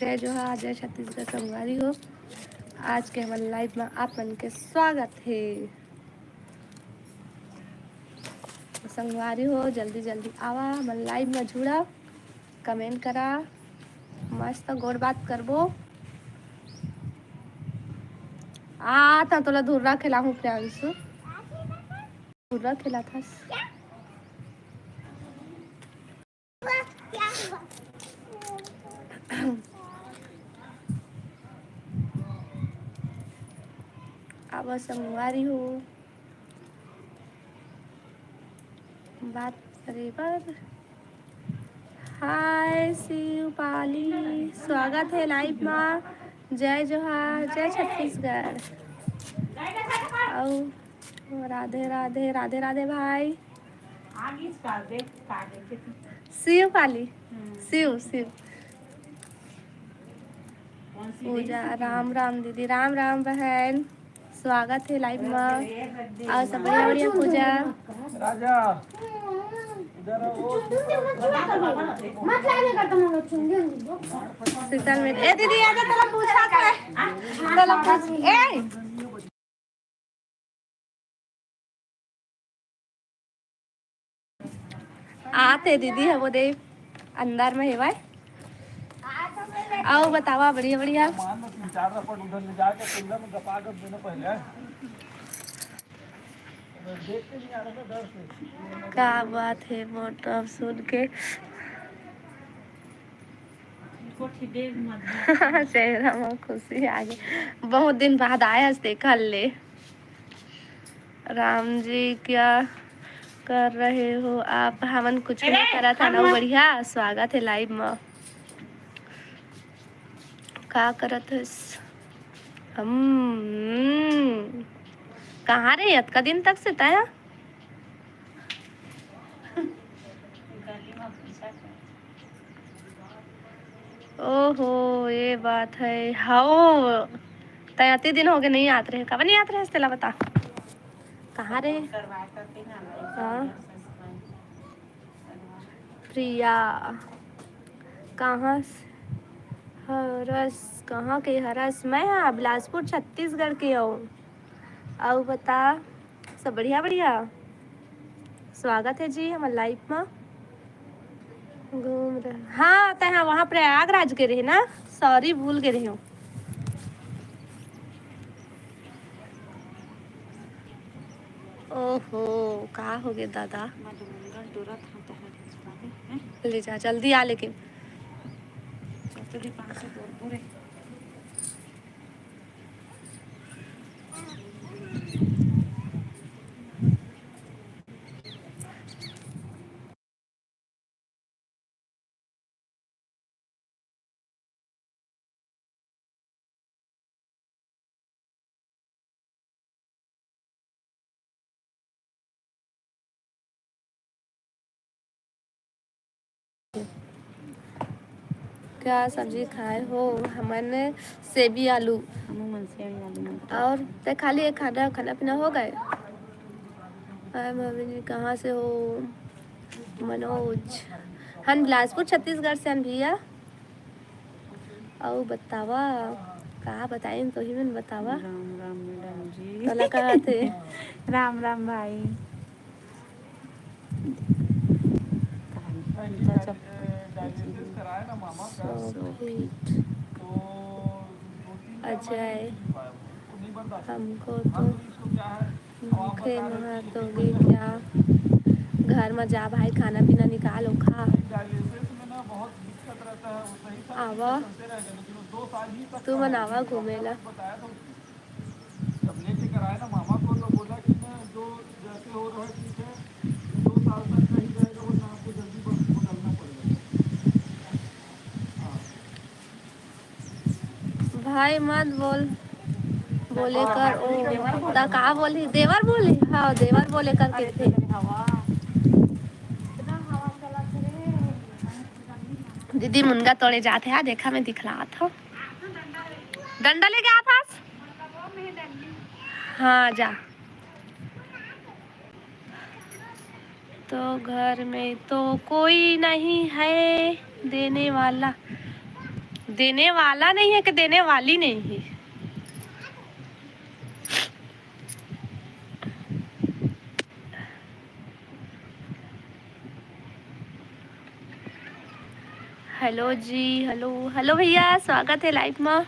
जय जोहार, जय छत्तीसगढ़ संगवारी हो। आज के हमारे लाइव में आप मन के स्वागत है। संगवारी हो जल्दी जल्दी आवा, हमारे लाइव में जुड़ा, कमेंट करा, मस्त गोड़ बात करबो। था तोला धुर्रा खिलाऊं प्रियांशु, धुर्रा खिला था। अब संगवारी हो बात करे पर। हाय शिवपाली, स्वागत है लाइव में। जय जोहार, जय छत्तीसगढ़। और राधे राधे राधे राधे भाई। शिवपाली, शिव शिव पूजा, राम राम दीदी, राम राम बहन, स्वागत है लाइव में। और सब बढ़िया बढ़िया पूजा। शीतल में ए दीदी आजा, तला पूछा था, तला पूछ ए आते दीदी है वो दे अंदर में है भाई। आओ बतावा बढ़िया बढ़िया। क्या बात है मोटम सुन के। चेहरा में खुशी आ गई, बहुत दिन बाद आया देखा ले। राम जी क्या कर रहे हो आप? हमन कुछ नहीं करा था ना, बढ़िया स्वागत है लाइव में। क्या करत है हम? कहाँ रे अतका दिन तक से ताया? ओहो ये बात है। हाओ तैयाती दिन हो गए नहीं आते रहे, कब नहीं आते रहे तेला बता। कहाँ रे? हाँ प्रिया कहाँ हरस, कहाँ के हरस? मैं हाँ बिलासपुर छत्तीसगढ़ की हूँ। आओ बता, सब बढ़िया बढ़िया। स्वागत है जी हमारे लाइफ में। घूम रहे हाँ तो हाँ वहाँ प्रयागराज के रहे ना, सॉरी भूल गए रही हूँ। ओहो कहाँ हो गए दादा? ले जा जल्दी आ, लेकिन क्या सब्जी खाए हो? हमने सेबी आलू। और ते खाली एक खाना खाना पीना हो गए? मम्मी कहाँ से हो? मनोज, हम बिलासपुर छत्तीसगढ़ से हम भैया। और बतावा कहाँ बताएं तो ही मैंने बतावा। राम राम मैडम जी, तोला कहाँ थे? राम राम भाई। अजय हमको तो भूखे मर दोगे क्या? घर में जा भाई, खाना पीना निकालो खा। आवा तू मनावा घूमेला। भाई मत बोल, बोले कर ओ ता का बोली देवर बोली। हाँ देवर बोले करके थे। दीदी मुनगा तोड़े जाते हैं, देखा मैं दिखला था। डंडा ले गया था। हाँ जा। तो घर में तो कोई नहीं है देने वाला। देने वाला नहीं है कि देने वाली नहीं है। हेलो जी, हेलो हेलो भैया, स्वागत है लाइव में।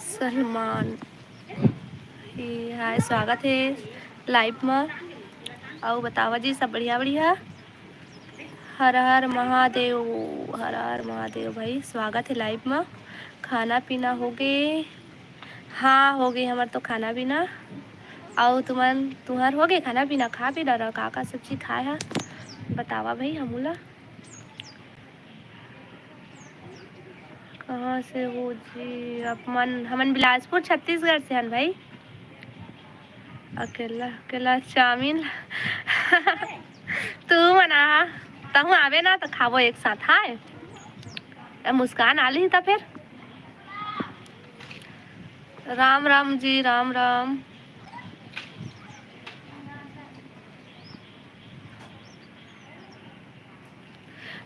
सलमान हाय, स्वागत है लाइव में। आओ बतावा जी, सब बढ़िया बढ़िया। हर हर महादेव, हर हर महादेव भाई, स्वागत है लाइव में। खाना पीना हो गए? हाँ हो गई हमार तो खाना पीना। आओ तुम्हार हो गए खाना पीना? खा पी डरा का सब्जी खाए है बतावा भाई हमूला। कहाँ से हो जी? अपन हमन बिलासपुर छत्तीसगढ़ से हन भाई। अकेला अकेला चाउमीन तू मना तहु आवे ना तो खावो एक साथ। हाँ मुस्कान आली था फिर। राम राम जी, राम राम।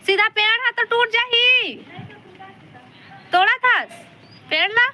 सीधा पेड़ है तो टूट जाही। तोड़ा था पेड़ ला।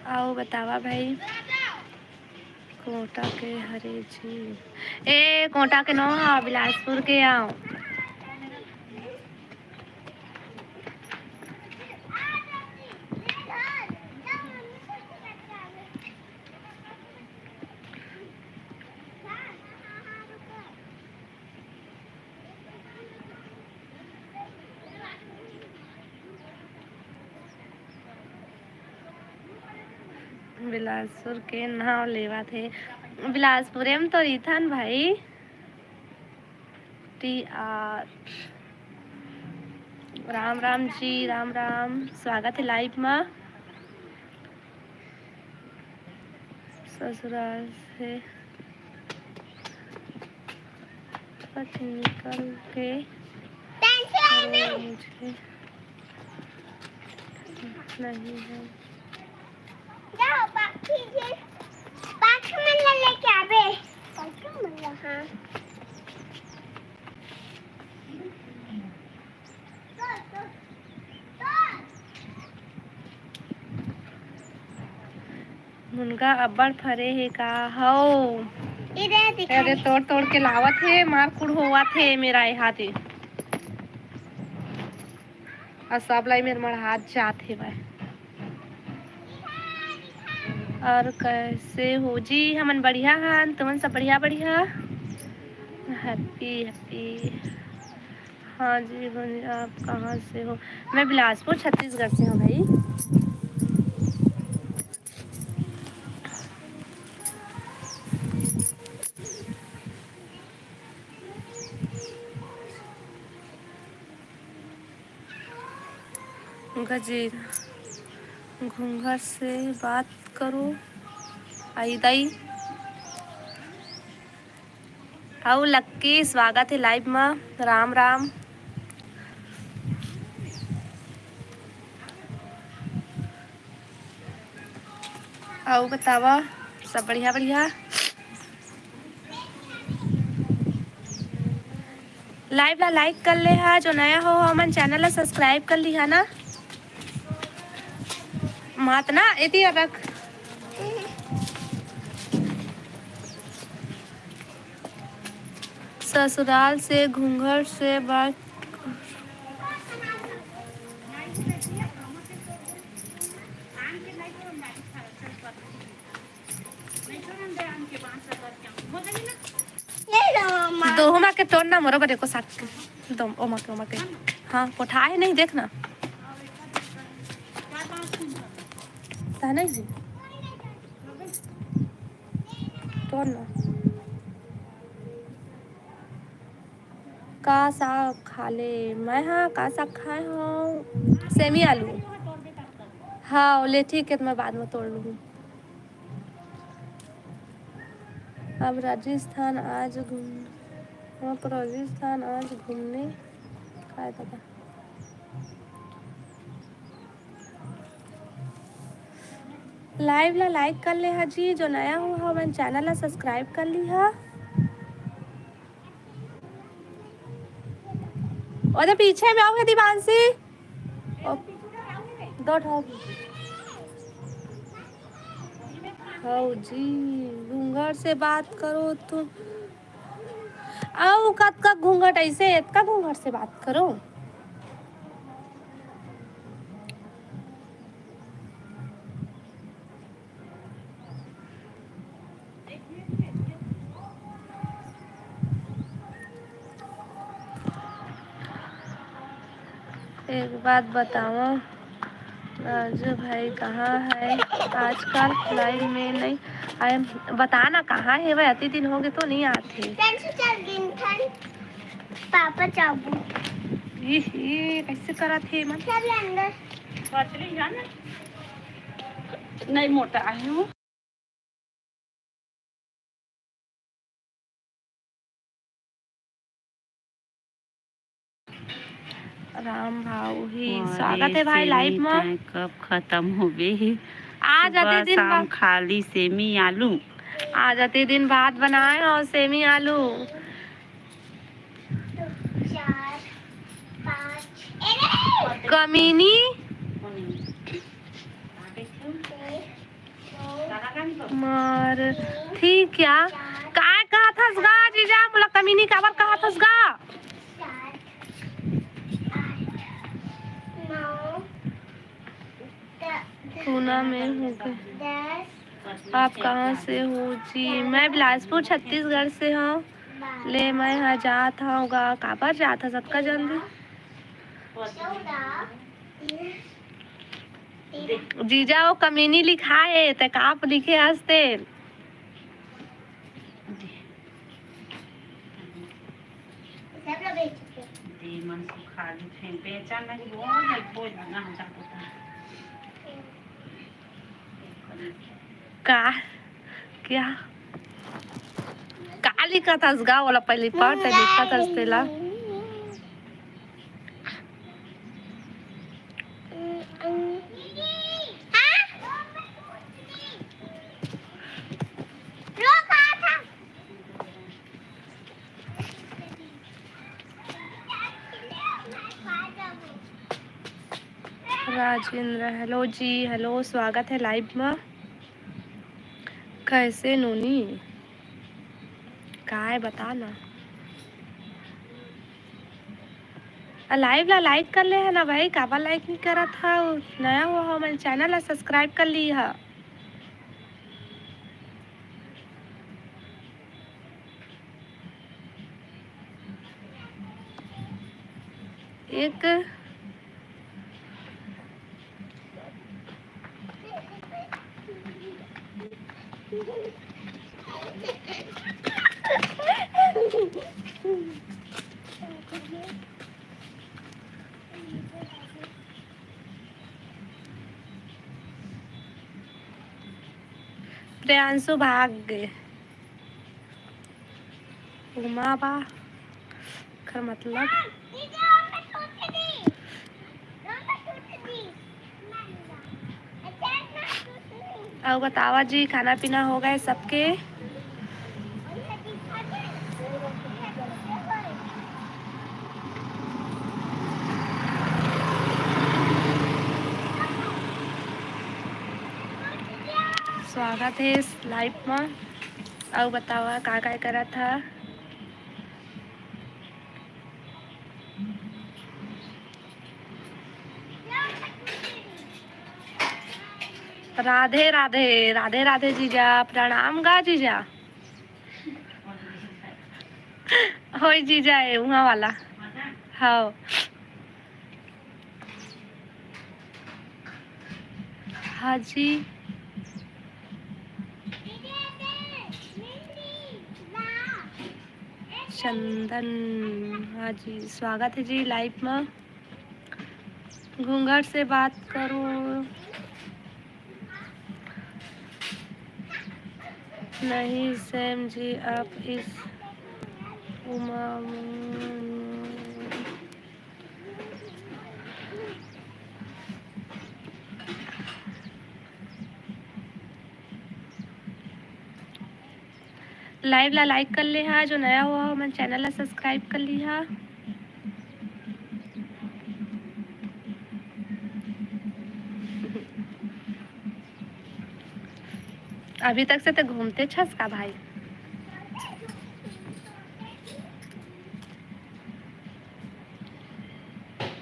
आओ बतावा भाई। कोटा के हरे जी, ए कोटा के नौ बिलासपुर के आओ। बिलासपुर के नाम लेवा थे। बिलासपुर में तो इथन भाई TR। राम राम जी, राम राम, स्वागत है लाइव में। ससुराल से निकल के मुझे नहीं है। मुनगा अब्बड़ फरे है का हो? अरे तोड़ तोड़ के लावत है, मार कुड़ होवा थे मेरा हाथ है। और सब लाई मेरे मर हाथ जात है भाई। और कैसे हो जी? हमन बढ़िया हन, तुमन सब बढ़िया बढ़िया? Happy happy. हाँ जी भाई, आप कहाँ से हो? मैं बिलासपुर छत्तीसगढ़ से हूँ भाई। गजीर घूंघट से बात करो आई दाई। आओ लक्की, स्वागत है लाइव में। राम राम। आओ बतावा, सब बढ़िया बढ़िया? लाइव ला लाइक कर ले हा, जो नया हो हमन चैनल ला सब्सक्राइब कर ली है ना। मात ना इति रख। ससुराल से घूंघट से बात। दो हमा के तोड़ना मोरो बड़े को साथ दो ओमा के हाँ कोठा है नहीं देखना ता नहीं जी तोड़ना का साग खा ले मैं हाँ का साग खाए हूँ सेमी आलू हाँ ले ठीक है तो मैं बाद में तोड़ लूँगी अब राजस्थान आज घूमने का था लाइव ला लाइक कर ले जी जो नया हुआ मैंने चैनल ला सब्सक्राइब कर ली है और पीछे में आओगे दीवानसी दो ठोक हाँ जी घूंघट से बात करो तुम आओ कद का घूंघट ऐसे का घूंघट से बात करो एक बात बताओ राजू भाई कहाँ है आजकल लाइव में नहीं आए बताना कहाँ है वह अति दिन हो गए तो नहीं आते पापा चाबू ये कैसे करा थे मन नहीं मोटा है वो राम भाऊ ही स्वागत है भाई लाइव में कब खत्म हो गए आ जाते दिन शाम खाली सेमी आलू आ जाते दिन भात बनाए और सेमी आलू 4 5 कमीनी मार ठीक क्या काय कहा था गा जीजा बोला कमीनी काबर कहा था गा 9 पूना में हूँ 10 आप कहाँ से हो जी मैं बिलासपुर छत्तीसगढ़ से हूँ ले मैं यहाँ जात हूँ गा काबर जात है सबका जल्दी 14 जीजा वो कमीनी लिखा है तो काप लिखे हंसते सब लोग बेच चुके मन खाली थे बेचा नहीं बोल ना का क्या का लिखा था गा वाला पहले पढ़ तो लिखा था तेला राजेंद्र हेलो जी हेलो स्वागत है लाइव में कैसे नूनी काय बताना लाइव ला लाइक कर ले है ना भाई काबा लाइक नहीं करा था नया हुआ हो मैंने चैनल ला सब्सक्राइब कर ली है एक प्रियांशु भाग गए घुमा बा खर मतलब और बतावा जी खाना पीना हो गए सबके स्वागत है इस लाइव में और बतावा का करा था राधे राधे राधे राधे जीजा प्रणाम गा जीजा होई जीजा है वहाँ वाला। हाँ हाँ जी। चंदन, हाँ जी स्वागत है जी लाइव में। घूंघट से बात करूं नहीं सैम जी, आप इस उमा लाइव ला लाइक कर ले हा, जो नया हुआ हो मैंने चैनल ला सब्सक्राइब कर ली हा। अभी तक से तो घूमते छस का भाई।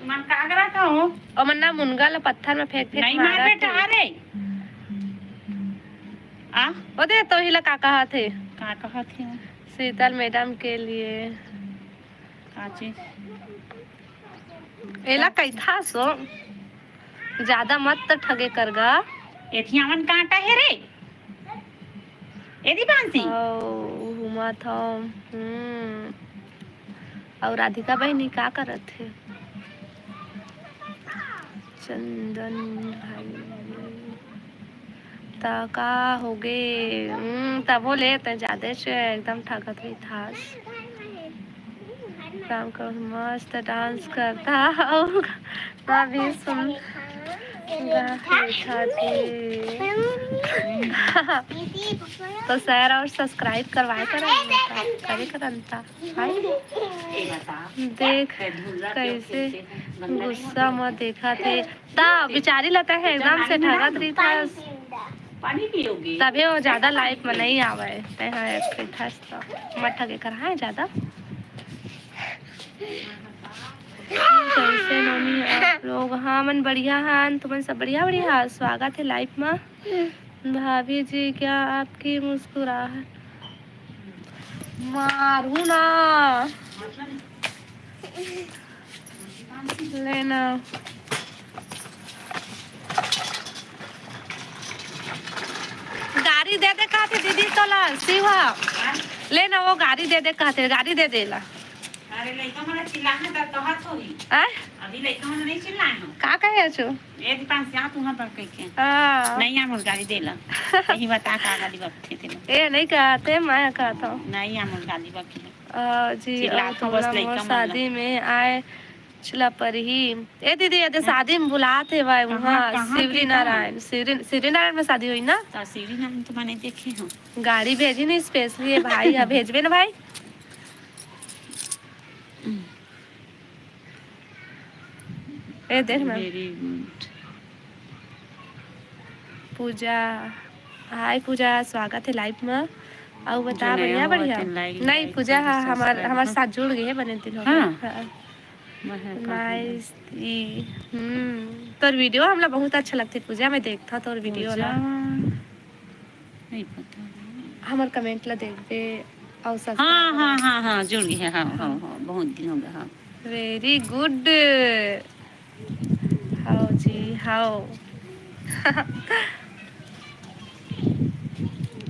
मन कागरा का हो और मन्ना मुनगा ला पत्थर में फेंक फेंक नहीं मार मारा बेटा थे। अरे आ ओ दे तो हिला का कहा थे का कहा थे शीतल मैडम के लिए काची एला कई था सो ज्यादा मत तो ठगे करगा। एथियावन कांटा है रे एदी बांसी हुआ था। और राधिका बहनी का करत थे। चंदन भाई का हो गए तब वो लेते ज्यादा से एकदम ठगत हुई था। काम कर मस्त डांस करता और भी सुन तो शेयर और सब्सक्राइब करवाए करे करंता भाई। देख कैसे गुस्सा में देखा थे ता बेचारी लगता है एकदम से ठगत रही था। पानी पियोगी तभी वो ज्यादा लाइफ में नहीं आवे था तो मत ठगे कर है ज्यादा। कैसे मम्मी आप लोग? हाँ मन बढ़िया है, तुम सब बढ़िया बढ़िया। स्वागत है लाइफ में। भाभी जी क्या आपकी मुस्कुराहट मारू ना लेना। गाड़ी दे दे कहते दीदी तो ला शिवा लेना, वो गाड़ी दे दे कहते गाड़ी दे देला। अरे लइका मन चिल्लाने त कहत होई अभी लइका मन नहीं चिल्लाए हो का कहे छु ए पास जा तू हां पर के हां नहीं आमोर गाड़ी देला यही बता का गाड़ी बक्थे थे ए नहीं कहते मैं कहता हूं नहीं आमोर गाड़ी बक्थे जी चिल्लाता बस लइका मन शादी में आए चला पर ही ए दीदी ये शादी में बुलाते भाई वहां शिवरी नारायण में शादी हुई ना। तो शिवरी नारायण तो मैंने देखे हो गाड़ी भेजी नहीं स्पेशली भाई अब भेजबे ना भाई। ए देख ना वेरी गुड पूजा। हाय पूजा स्वागत है लाइव में। और बता बढ़िया बढ़िया नहीं पूजा हमारे साथ जुड़ गई है बने दिन हो गए। नाइस तोर वीडियो हमला बहुत अच्छा लगती पूजा में देखता तोर वीडियो ला नहीं पता हमार कमेंट ला देख दे और सब। हां हां हां हां जुड़ गई है हां हां बहुत दिन हो गए हां वेरी गुड। हाउ जी हाउ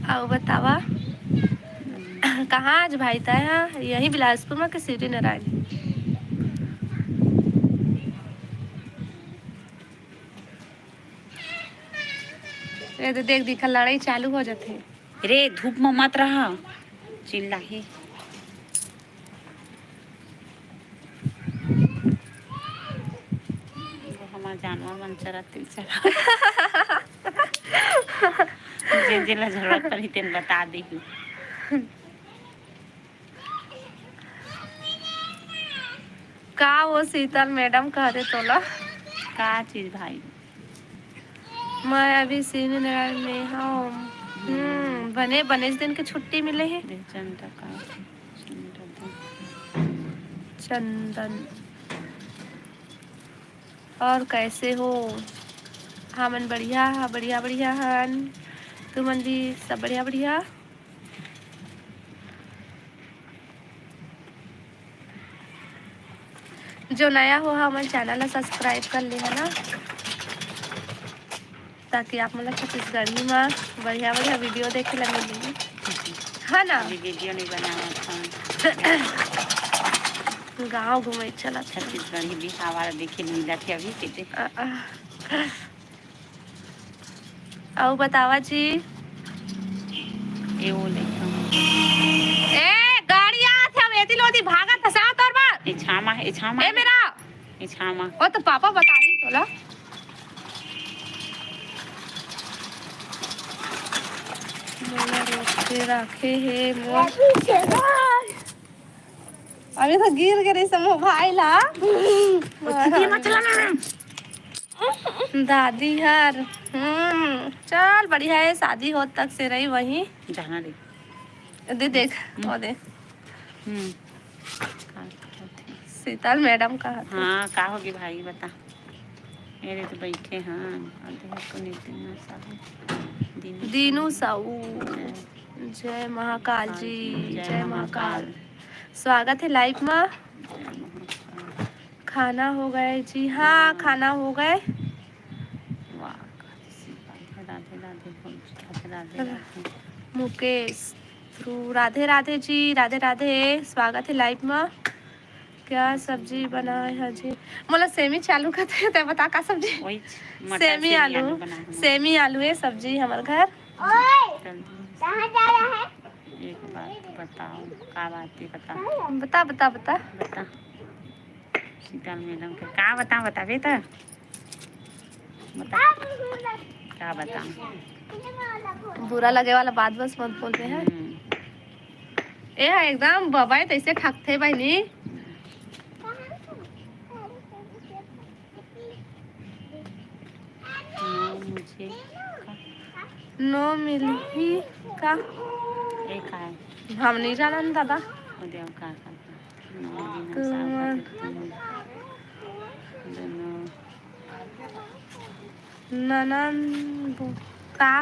आओ बतावा कहाँ आज भाई था यहाँ यही बिलासपुर में के सिटी नारायण। ये तो देख दिखा लड़ाई चालू हो जाते रे धूप में मत रहा चिल्ला है हमार जानवर मन चराते चला जिला जरूरत पड़ी तेन बता दी का वो शीतल मैडम कह रहे तोला का चीज भाई मैं अभी सीने नारायण में हूँ। बने बने दिन की छुट्टी मिले है। चंदन और कैसे हो? हाँ मन बढ़िया हाँ बढ़िया बढ़िया हन तुमन भी सब बढ़िया बढ़िया। जो नया हो हमारे चैनल ला सब्सक्राइब कर ले है ना, ताकि आप मतलब छत्तीसगढ़ी में बढ़िया बढ़िया वीडियो देखे ला मिलेगी, है ना। अभी वीडियो नहीं बनाया था, गाँव घूमे चला छत्तीसगढ़ी भी हवा देखे मिला थे अभी कितने। और बतावा जी। ए वो लेखा ए गाड़ी आत है, वेदी लोदी भागा था साथ और बार। ए छामा ए मेरा ए छामा ओ तो पापा बताई तोला। मोला रोके रखे है मोर, अभी तो गिर गए सब मोबाइल। मत चलाना दादी हर चल बढ़िया है, शादी हो तक से रही वहीं जाना दे दे देख वो दे शीतल मैडम का। हाँ का होगी भाई बता। मेरे तो बैठे हैं दीनू साहू। जय महाकाल जी, जय महाकाल। स्वागत है लाइव में। खाना हो गए जी? हाँ खाना हो गए। मुकेश राधे राधे जी, राधे राधे। स्वागत है लाइव में। क्या सब्जी बनाए है जी? मतलब सेमी चालू करते हैं, बता का सब्जी? सेमी आलू, सेमी आलू है सब्जी हमारे घर। कहाँ जा रहा है? एक बात बताओ, का बात है बता। बता बता बता बता शीतल मैडम के का बता बेटा बता क्या बता। बुरा लगे वाला बात बस मत बोलते हैं। ए एकदम बाबा तैसे ठकते बहनी। मुझे नो मिली का एक है हम नहीं जाना दादा। ननन का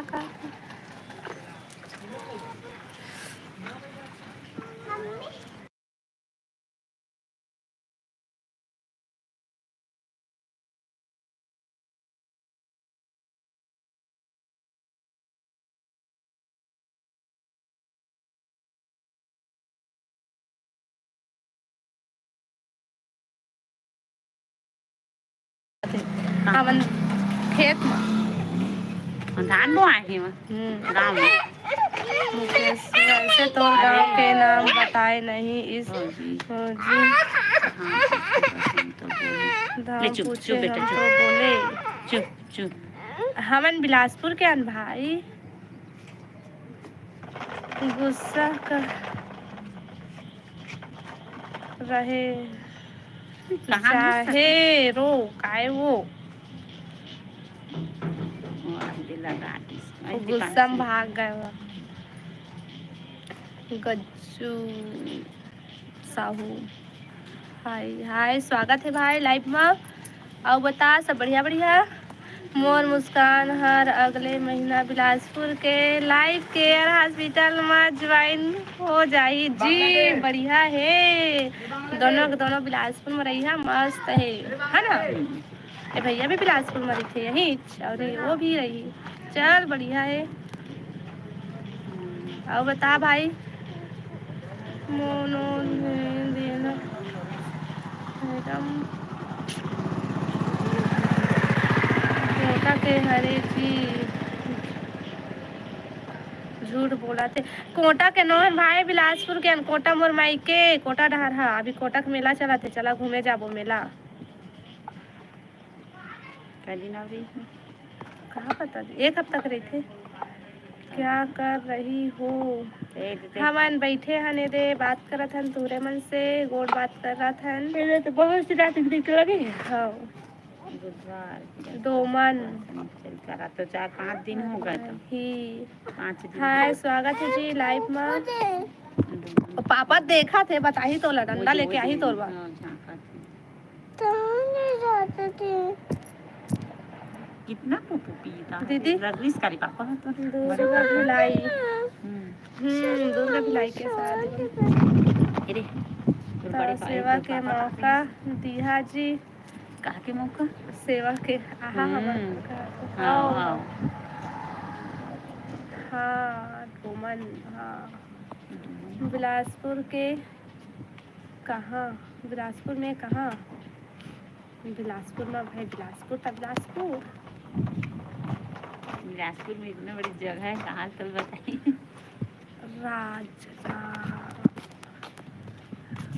हमन खेत में धान बोआए हैं गाँव में। मुकेश वैसे तो गाँव के नाम बताए नहीं इस जी धाम पूछे हम तो बोले चुप चुप। हमन बिलासपुर के अन भाई गुस्सा कर रहे चाहे रो काहे वो गुस्सा में भाग गए। गज्जू साहू हाय हाय, स्वागत है भाई लाइव में। और बता सब बढ़िया बढ़िया। मोर मुस्कान हर अगले महीना बिलासपुर के लाइव केयर हॉस्पिटल में ज्वाइन हो जाई जी। बढ़िया है, दोनों के दोनों बिलासपुर में रही है, मस्त है ना। ये भैया भी बिलासपुर में रही थे यहीं, और वो भी रही। चल बढ़िया है। और बता भाई। मोनो देना मैडम कोटा के हरे जी झूठ बोला थे। कोटा के नो भाई बिलासपुर के कोटा मोर माई के कोटा डहर हा। अभी कोटा के मेला चला थे, चला घूमे जाबो मेला। कहाँ पता, एक हफ्ता तक रही थे। क्या कर रही हो? हमन बैठे हने दे बात करत हन तूरे मन से गोड़ बात कर रहा था तो बहुत सी रात लगे। हाँ दो मन करा तो 4-5 दिन हो गए तो ही 5 दिन। हाय स्वागत है जी लाइव में। पापा देखा थे बताही तो डंडा लेके आई तोर बात कितना पुपू पीता दीदी रगरीस करी पापा तो दूध का भिलाई दूध का भिलाई के साथ अरे बड़े सेवा के मौका दिया जी। कहा के मौका सेवा के आहा हाँ हाँ घूमन हाँ। बिलासपुर के कहाँ? बिलासपुर में कहाँ? बिलासपुर में भाई बिलासपुर तब बिलासपुर में इतना बड़ी जगह है कहाँ चल बताइए।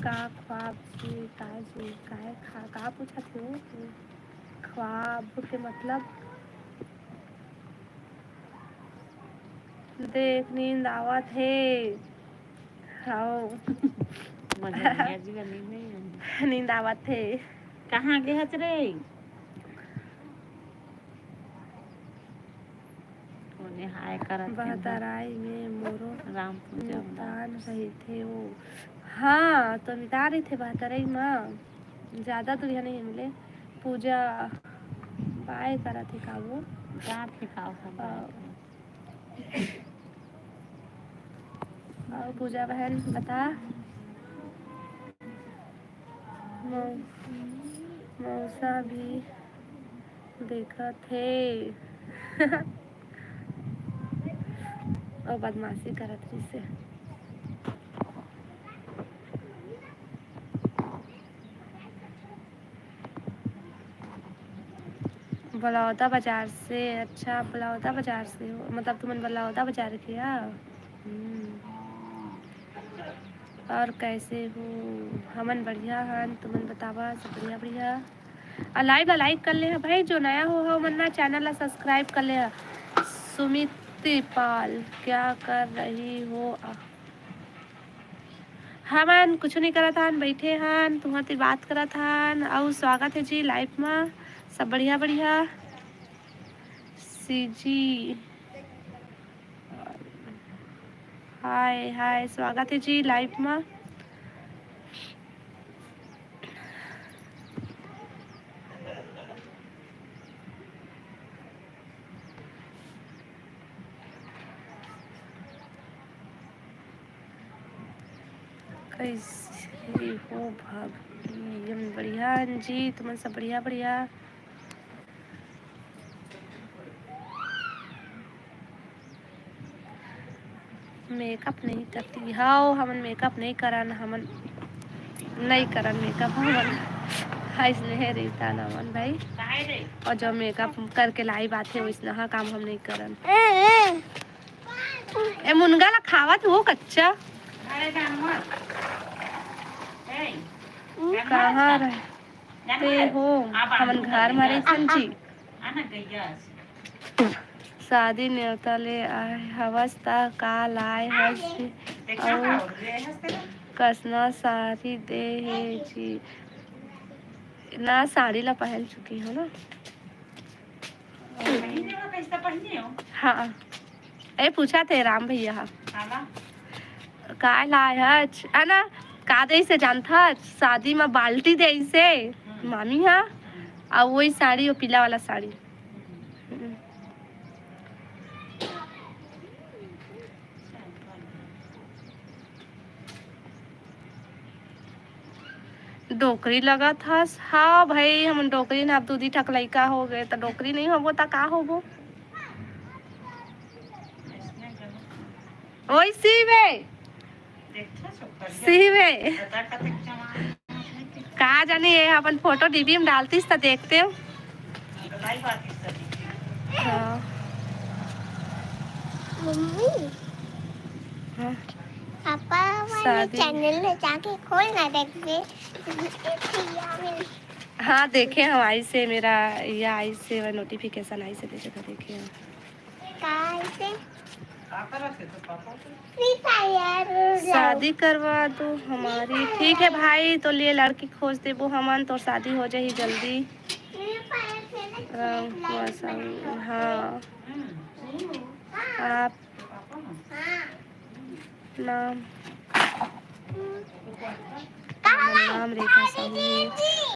का ख्वाब जी का पूछा थे ख्वाब के मतलब देख नींद आवत है हाँ नींद आवत है। कहाँ के हच रे हाय करत बहतराई में मोरो राम पूजा मुल्तान रही थे वो। हाँ तो मिटा रही थे बहतराई माँ ज़्यादा दूरिया नहीं मिले पूजा पाए करा थी का वो और पूजा बहन बता मौसा भी देखा थे और बदमाशी करत रही से बलौदा बाजार से। अच्छा बलौदा बाजार से हो मतलब तुमने बलौदा बाजार किया। और कैसे हो? हमन बढ़िया हन तुमन बतावा सब बढ़िया बढ़िया। लाइक कर ले भाई जो नया हो मन ना चैनल ला सब्सक्राइब कर ले। सुमित पाल क्या कर रही हो? हमन कुछ नहीं करत हन बैठे हन तुम्हारी बात करत हन और स्वागत है जी लाइव में सब बढ़िया बढ़िया। सीजी हाय स्वागत है जी लाइव में। कैसे हो भाभी? हम बढ़िया हन जी तुम सब बढ़िया बढ़िया। मेकअप नहीं करती हाँ हमन मेकअप नहीं करन हमन नहीं करन मेकअप हमन इसलिए रिश्ता ना मन भाई और जो मेकअप करके लाई बात है वैसना काम हम नहीं करन। ए मुनगा ला खावत वो कच्चा कहाँ रहते हो? हमन घर मारे जी शादी न्योता ले आए हवस ता का लाए हस और कसना साड़ी दे है जी ना साड़ी ला पहन चुकी हो ना। हाँ ए पूछा थे राम भैया का लाए हच अना का दे से जानता शादी में बाल्टी दे से मामी हाँ और वही साड़ी और पीला वाला साड़ी। डोकरी लगा था हाँ भाई हम डोकरी ना अब दूधी ठक लइका हो गए तो डोकरी नहीं होबो ता का होबो ओई सीवे का जानी ये अपन फोटो डीबी में डालतीस तो देखते हो। हाँ मम्मी हाँ पापा हमारे चैनल में जाके खोलना देखते। हाँ देखे हम आई से मेरा या आई से नोटिफिकेशन आई से देखे तो देखे हम शादी करवा दो हमारी ठीक है भाई तो लिए लड़की खोज दे वो हमन तो शादी हो जाए जल्दी। हाँ आप नाम नाम रेखा साहू है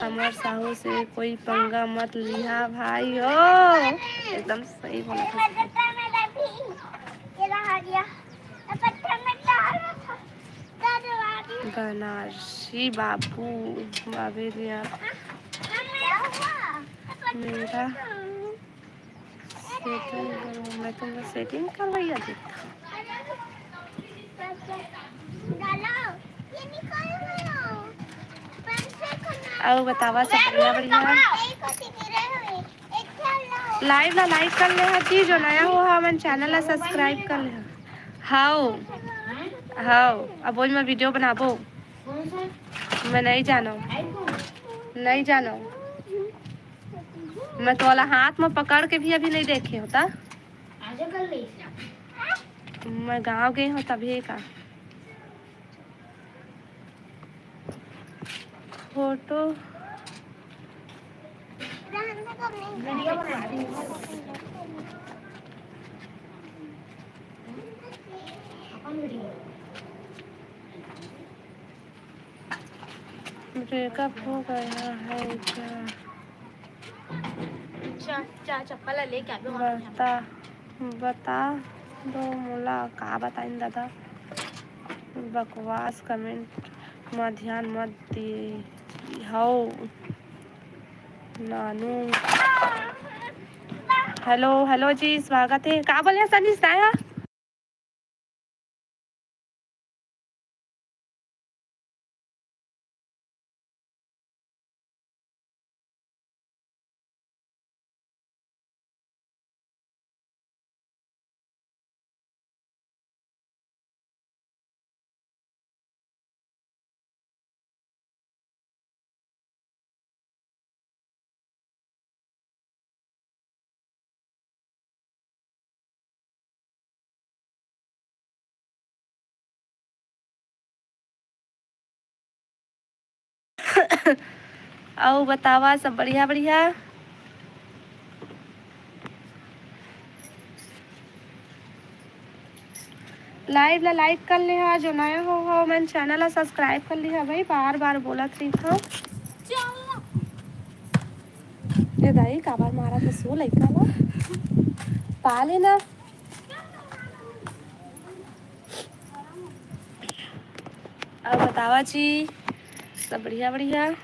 हमार साहू से कोई पंगा मत लिहा भाई हो एकदम सही बोला था। कनाशी बाबू बाबे दिया मेरा सेटिंग करो, मैं तुमको सेटिंग करवाइया थी। और बतावा सब बढ़िया बढ़िया। लाइव ला लाइक कर ले हती, जो नया हो हमन चैनल ला सब्सक्राइब कर ले। हाउ हाउ अब बोल मैं वीडियो बनाबो। मैं नहीं जानो, नहीं जानो। मैं तो वाला हाथ में पकड़ के भी अभी नहीं देखे होता। मैं गांव गई हूँ तभी का फोटो ब्रेकअप हो गया है क्या? चप्पल लेके बता बता दो मोला का बताइन दादा। बकवास कमेंट में ध्यान मत दिए हो नानू। हेलो हेलो जी, स्वागत है। का बोले सनी साया? आओ बतावा सब बढ़िया बढ़िया। लाइव ला लाइक कर ले हा, जो नया हो मैंने चैनल ला सब्सक्राइब कर लिया भाई। बार बार बोला थी था ये दाई का बार मारा तो सो लइका ला पा लेना। अब बतावा जी सब बढ़िया बढ़िया।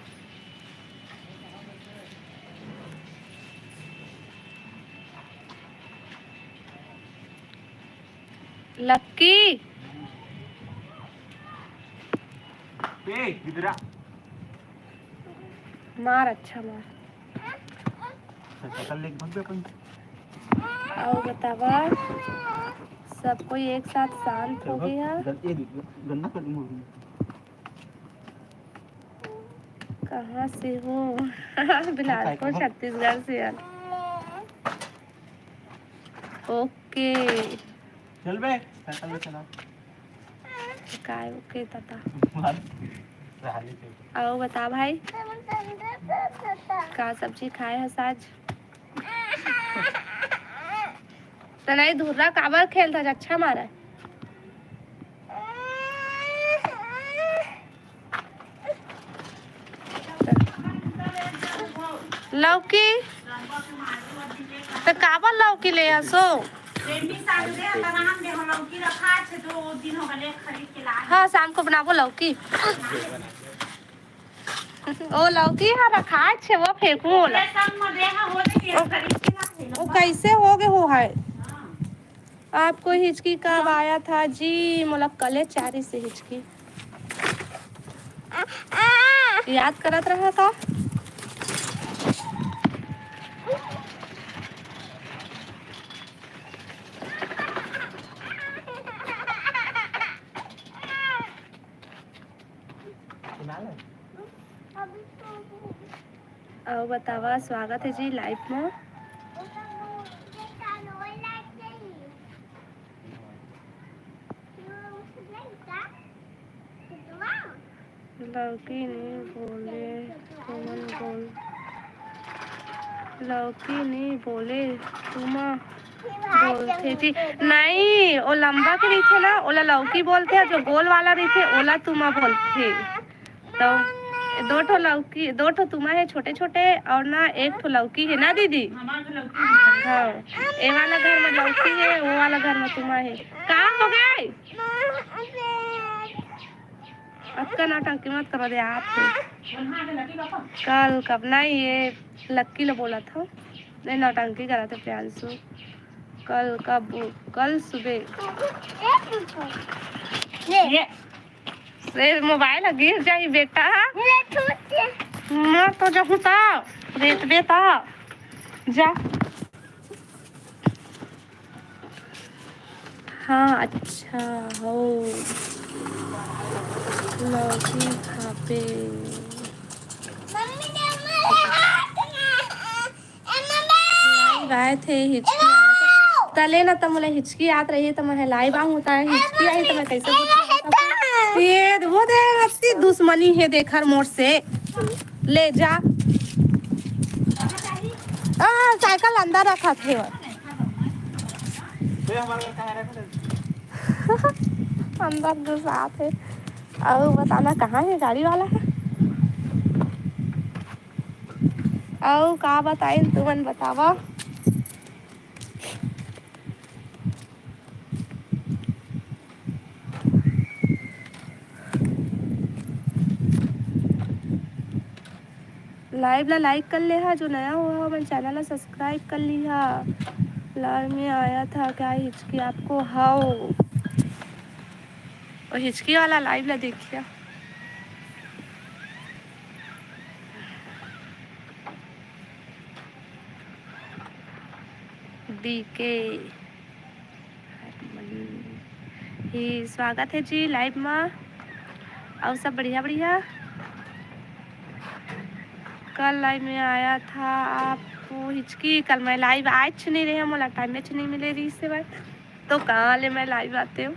लक्की मार अच्छा मार। और बतावा सब कोई एक साथ शांत हो गया। कहाँ से हो? बिलासपुर छत्तीसगढ़ से यार। ओके चल बे चला काय ओके ताता। आओ बता भाई का सब्जी खाए है साज? तो नहीं धुर्रा काबर खेल था अच्छा मारा। लौकी तो काबर लौकी ले आसो। हाँ शाम को बनाबो लौकी। ओ लौकी है रखा छे वो फेंकू ओला। वो कैसे हो गए हो है? आपको हिचकी कब आया था जी? मोला कले चारी से हिचकी याद करत रहा था। और बतावा स्वागत है जी लाइव में। लौकी नहीं बोले तुमन बोल लौकी नहीं बोले तुम बोलते थी। नहीं वो लंबा के रही थे ना ओला लौकी बोलते हैं, जो गोल वाला रही थे ओला तुमा बोलते। तो दो ठो लौकी दो ठो तुमा है छोटे छोटे और ना एक ठो लौकी है ना दीदी। हाँ ये वाला घर में लौकी है, वो वाला घर में तुमा है। कहाँ हो गए? अक्का नौटंकी मत करो दे आप कल कब नहीं ये लक्की ने बोला था नहीं नौटंकी करा था प्रियांशु कल कब कल सुबह ये मोबाइल गिर जाई बेटा मत तो जब रेत बेटा जा हाँ अच्छा हो लौकी खापे गए थे हिचकी तले ना तो मुझे हिचकी याद रही तो मैं लाइव आऊँ होता है हिचकी आई तो मैं कैसे ये वो दे दुश्मनी है देखर मोड़ से ले जा साइकिल अंदर रखा थे अंदर जो साथ है और बताना कहाँ है गाड़ी वाला है और का बताए तुमन बतावा लाइव ला लाइक कर ले जो नया हुआ मेरे चैनल ला सब्सक्राइब कर लिया लाइव में आया था क्या हिचकी आपको हाउ और हिचकी वाला लाइव ला देखिए बीके ही स्वागत है जी लाइव में और सब बढ़िया बढ़िया कल लाइव में आया था आपको हिचकी कल मैं लाइव आज नहीं रही मोला टाइम में नहीं मिले रही से भाई तो कहाँ ले मैं लाइव आते हूँ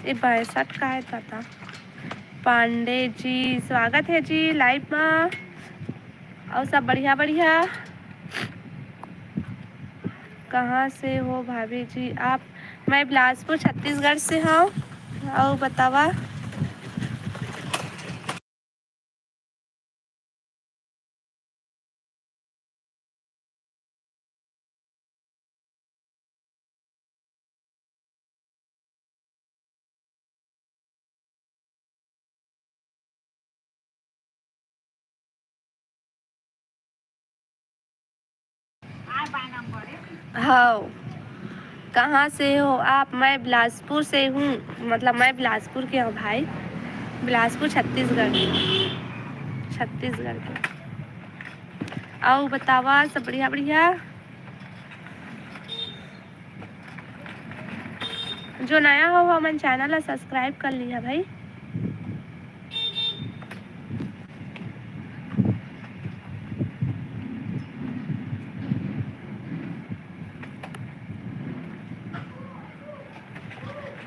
ये 62 का है था पांडे जी स्वागत है जी लाइव में और सब बढ़िया बढ़िया कहाँ से हो भाभी जी आप मैं बिलासपुर छत्तीसगढ़ से हूँ और बतावा हाँ कहाँ से हो आप मैं बिलासपुर से हूँ मतलब मैं बिलासपुर के हूँ भाई बिलासपुर छत्तीसगढ़ के आओ बतावा सब बढ़िया बढ़िया जो नया हो हमारे चैनल सब्सक्राइब कर लिया भाई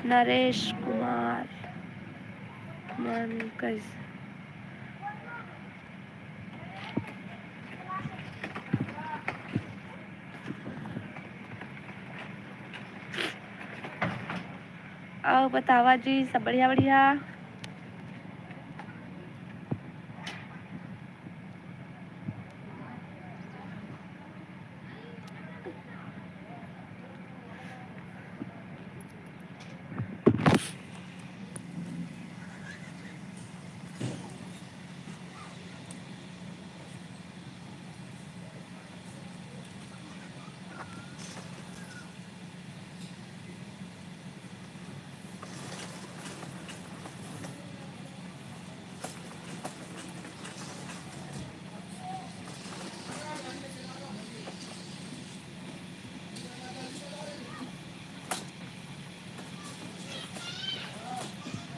नरेश कुमार मन कैसे आओ बतावा जी सब बढ़िया बढ़िया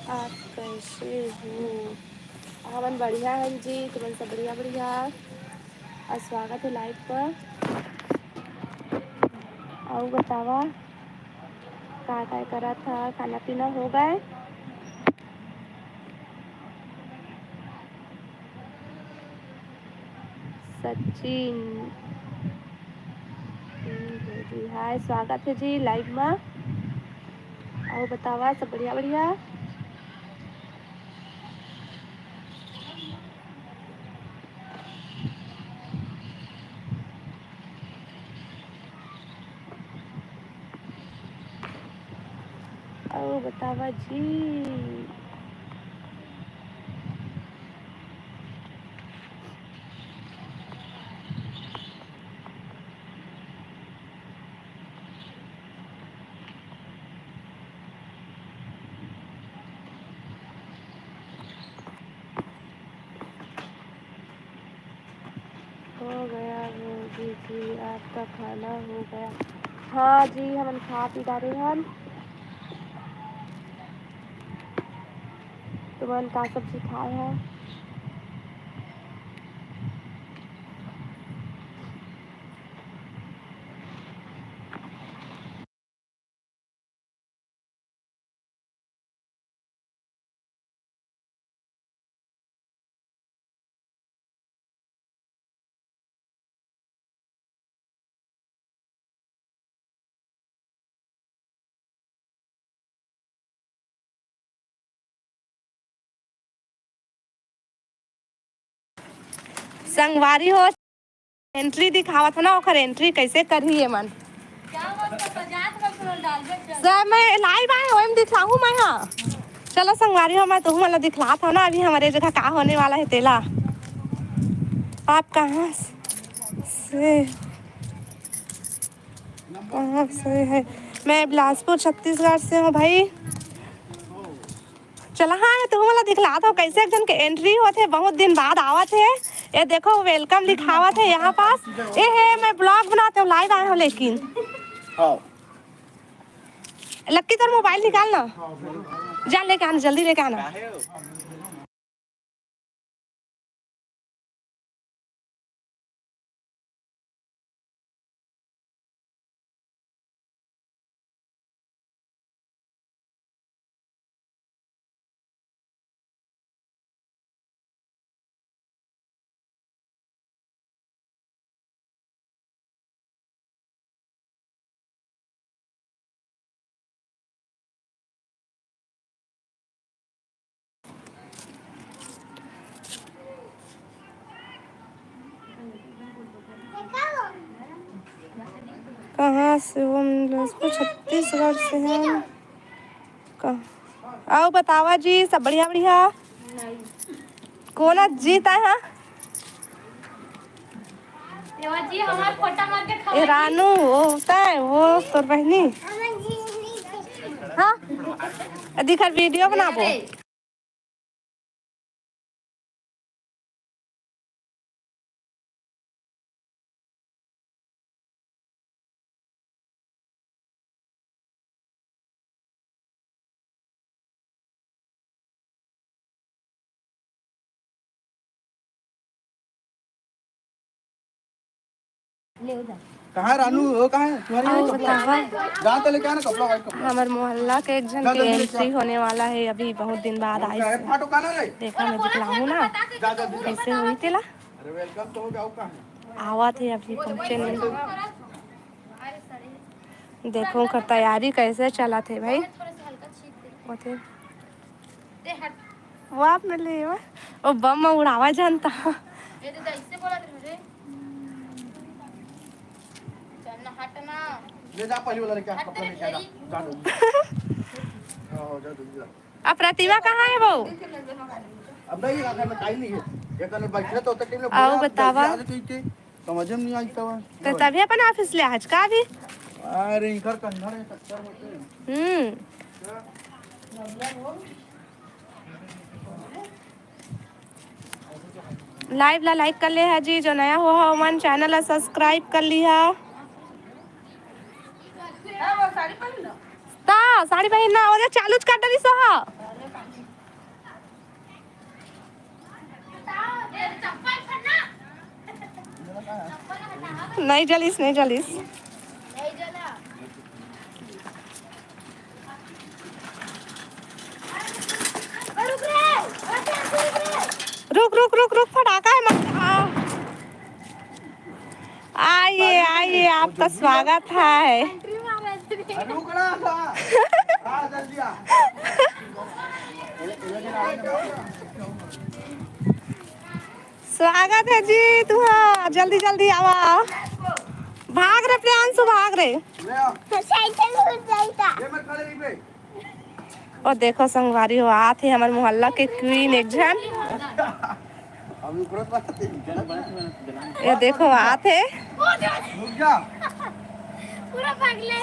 आप कैसे हो हमन बढ़िया है जी तुमन सब बढ़िया बढ़िया और स्वागत है लाइव पर और बतावा क्या करा था खाना पीना हो गए सचिन जी हाय स्वागत है जी लाइव में और बतावा सब बढ़िया बढ़िया बतावा जी। हो गया मोदी जी, आपका खाना हो गया? हाँ जी, हम खा पी डाले हम। तुमन का सब्जी खाए है? संगवारी हो एंट्री दिखावत ना, ओकर एंट्री कैसे करही है मन? सर मैं लाइव आए हो दिखलाऊं मैं। हाँ चलो संगवारी हो, मैं तुम मतलब दिखलात हो ना अभी हमारे जगह का होने वाला है तेला। आप कहाँ से है? मैं बिलासपुर छत्तीसगढ़ से हूँ भाई। चला हाँ तो मला दिखला दो कैसे एक जन के एंट्री होते, बहुत दिन बाद आवत है। ये देखो वेलकम लिखावत है यहाँ पास। ये है मैं ब्लॉग बनाते हूँ, लाइव आया हूँ। लेकिन लक्की तेरा मोबाइल निकाल ना, जा लेके आना, जल्दी लेके आना। कहाँ से हो? छत्तीसगढ़ से हैं। आओ बतावा जी, सब बढ़िया बढ़िया। कौन जीता है? ये रानू वो होता है, वो तोर बहनी। हाँ दिखर वीडियो बनाबो। कहाँ रानू हो? कहाँ है तुम्हारी? जहाँ तो लेके आना कपड़ा, वाइट कपड़ा। हमारे मोहल्ला के एक जन की एंट्री होने वाला है, अभी बहुत दिन बाद आई से। फाटो कहाँ रे? देखा मैं दिखलाऊं ना कैसे हुई तेला। अरे वेलकम तो हो गया, कहाँ आवा थे अभी पहुँचे नहीं। देखो का तैयारी कैसे चला थे भाई। वो आप में ले वो बम उड़ावा जानता। ले जा पहले वाला लेके आ, कपड़ा लेके आ जा दो। जा दो। अब प्रतिभा कहाँ है वो? अब नहीं आकर में काई नहीं है, ये करने बैठे तो तक ने आओ बतावा। समझ में नहीं आई तो तभी अपन ऑफिस ले आज का भी। अरे इधर कंधर है टक्कर होते। लाइव ला लाइक कर ले है जी, जो नया हुआ है मन चैनल ला सब्सक्राइब कर लिया। साड़ी पहनना और चालू कर दरी सहा। नहीं जलीस, नहीं जलीस। रुक रुक रुक रुक, फटाका है मत। आइए आइए, आपका स्वागत है। स्वागत है जी तुहा, जल्दी जल्दी आवा। भाग रे प्रियांशु, भाग रे। और देखो संगवारी हो आते हमारे मोहल्ला के क्वीन एक जन ये देखो आते पूरा पागले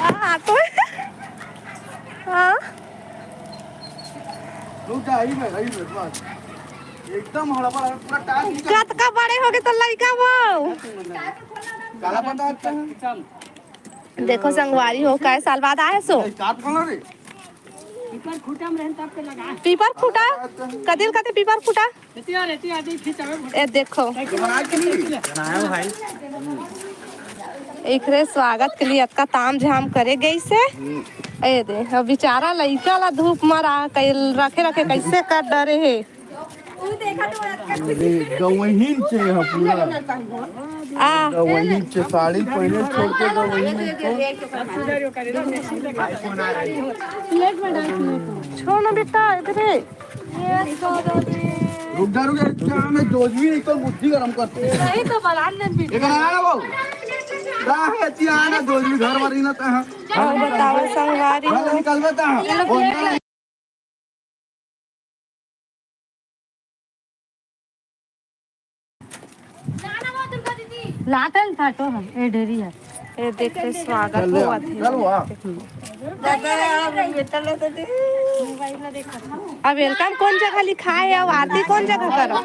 हाँ तो हाँ एकदम हड़बड़ पूरा टाइम कत का बड़े हो गए तो लड़का वो काला पता है देखो संगवारी हो कै साल बाद आए सो काट कौन रे पीपर खूटा में रहन तब पे लगा पीपर फूटा कदिल कते पीपर फूटा रहती आदि खिंचावे ए देखो बना के नहीं बनाया भाई एकरे स्वागत के लिए अतका ताम झाम करे गई से ए दे अब बेचारा लइका ला धूप मरा रखे रखे कैसे कर डरे है गवहीन छे ह पूरा आ गवहीन छे साड़ी पहले छोड़ के गवहीन छोड़ ना बेटा इधर रुक जा क्या हमें जोजवी नहीं तो बुद्धि गरम करते नहीं तो बलान ने ये करा ना वो का है चियाना जोजवी घर वाली ना ता और बताओ संगवारी हो निकल बता लाटन था तो हम ए डेरी है ये देखे स्वागत हुआ चल वाह अब वेलकम कौन जगह लिखा है और आरती कौन जगह करो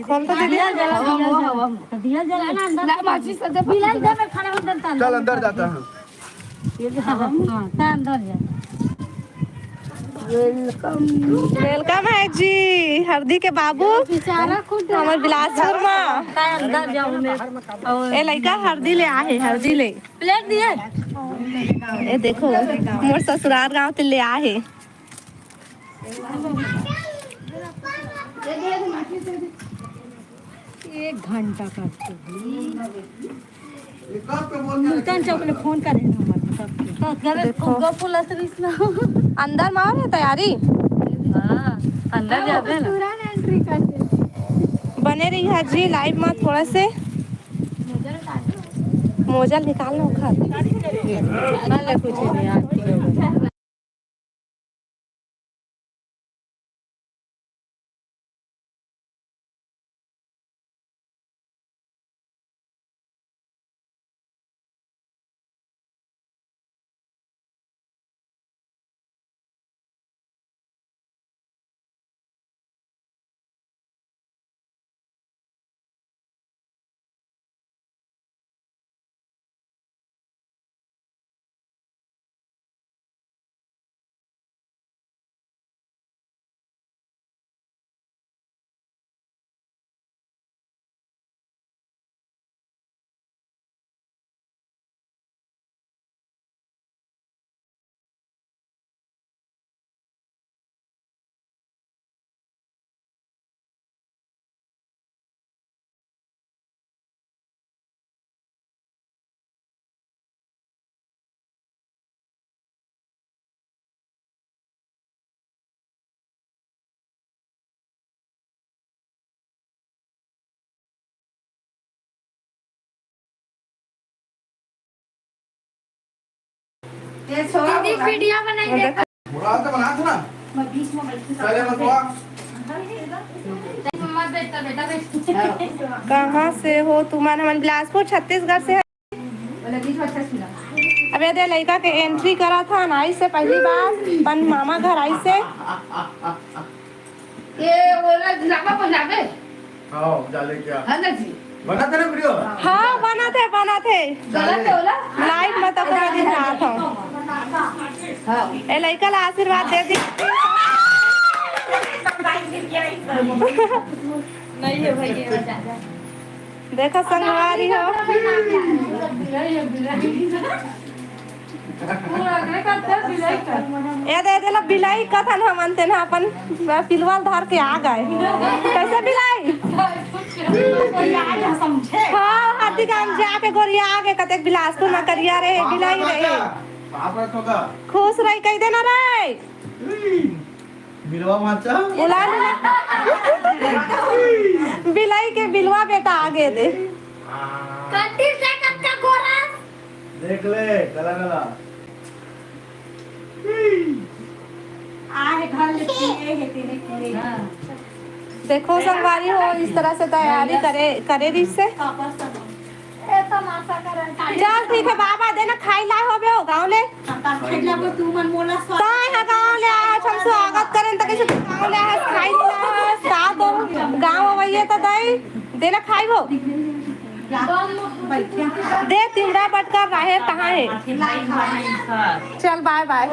खोल तो दीदी चल अंदर जाता है वेलकम है जी हरदी के बाबू हमारे बिलासपुर में ए लड़का हरदी ले आए हरदी ले प्लेट दिए ए देखो मोर ससुराल गांव ते ले आए 1 घंटा का मुल्तान चौक ने फोन करे अंदर मार है तैयारी अंदर जाते ना बने रही है जी लाइव में थोड़ा से मोजा निकालना खा कुछ नहीं वीडियो बनाएंगे बुरा तो बना दो ना मैं बीच में बैठी पहले मतवा मत बैठता बेटा कहाँ से हो तुम्हारे हमारे बिलासपुर छत्तीसगढ़ से है बोले बीच में अच्छा सुना अबे दे लड़का के एंट्री करा था नाई से पहली बार पन मामा घर आई से ये बोला जाबा पंजाबे हां डाले क्या है ना जी बना तेरे वीडियो हाँ बना थे गलत है बोला लाइव में तो पूरा दिन रहा था हां ए लड़का ला आशीर्वाद दे दी नहीं है भाई ये देखो संगवारी हो ये दे ला बिलाई कथन हम अंते ना अपन पिलवाल धार के आ गए कैसे बिलाई हाँ हाथी काम जाके गोरिया आगे कते बिलासपुर में करिया रहे बिलाई रहे खुश रही कह देना रे बिलवा माचा बुला ले बिलाई के बिलवा बेटा आगे दे कंटी से कच्चा गोरा देख ले गला गला आहे घर लेके है तेरे पूरे देखो संगवारी हो इस तरह से तैयारी करे रही से ए तमाशा कर चल ठीक है बाबा देना खाई ला हो बे गांव ले खेला को तू मन मोला ताई है गांव ले आया हम स्वागत करें त कैसे गांव ले आया खाई ला साथ हो गांव आवइए त दई देना खाई हो दे तिमड़ा बटका रहे कहां है चल बाय बाय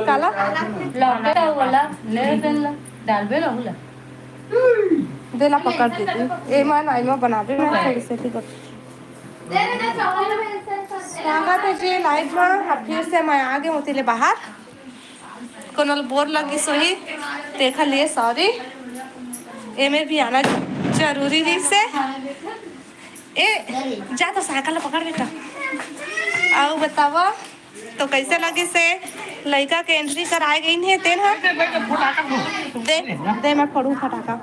काला देना पकड़ देती ए मान आई में बना दे मैं थोड़ी से ठीक स्वागत है जी लाइव में फिर से मैं आ गई होती ले बाहर कोनल बोर लगी सोही देखा लिए सॉरी ए में भी आना जरूरी थी से ए जा तो साइकिल पकड़ बेटा आओ बतावा तो कैसे लगी से लड़का के एंट्री कराए गई है तेन दे दे मैं फोड़ू फटाका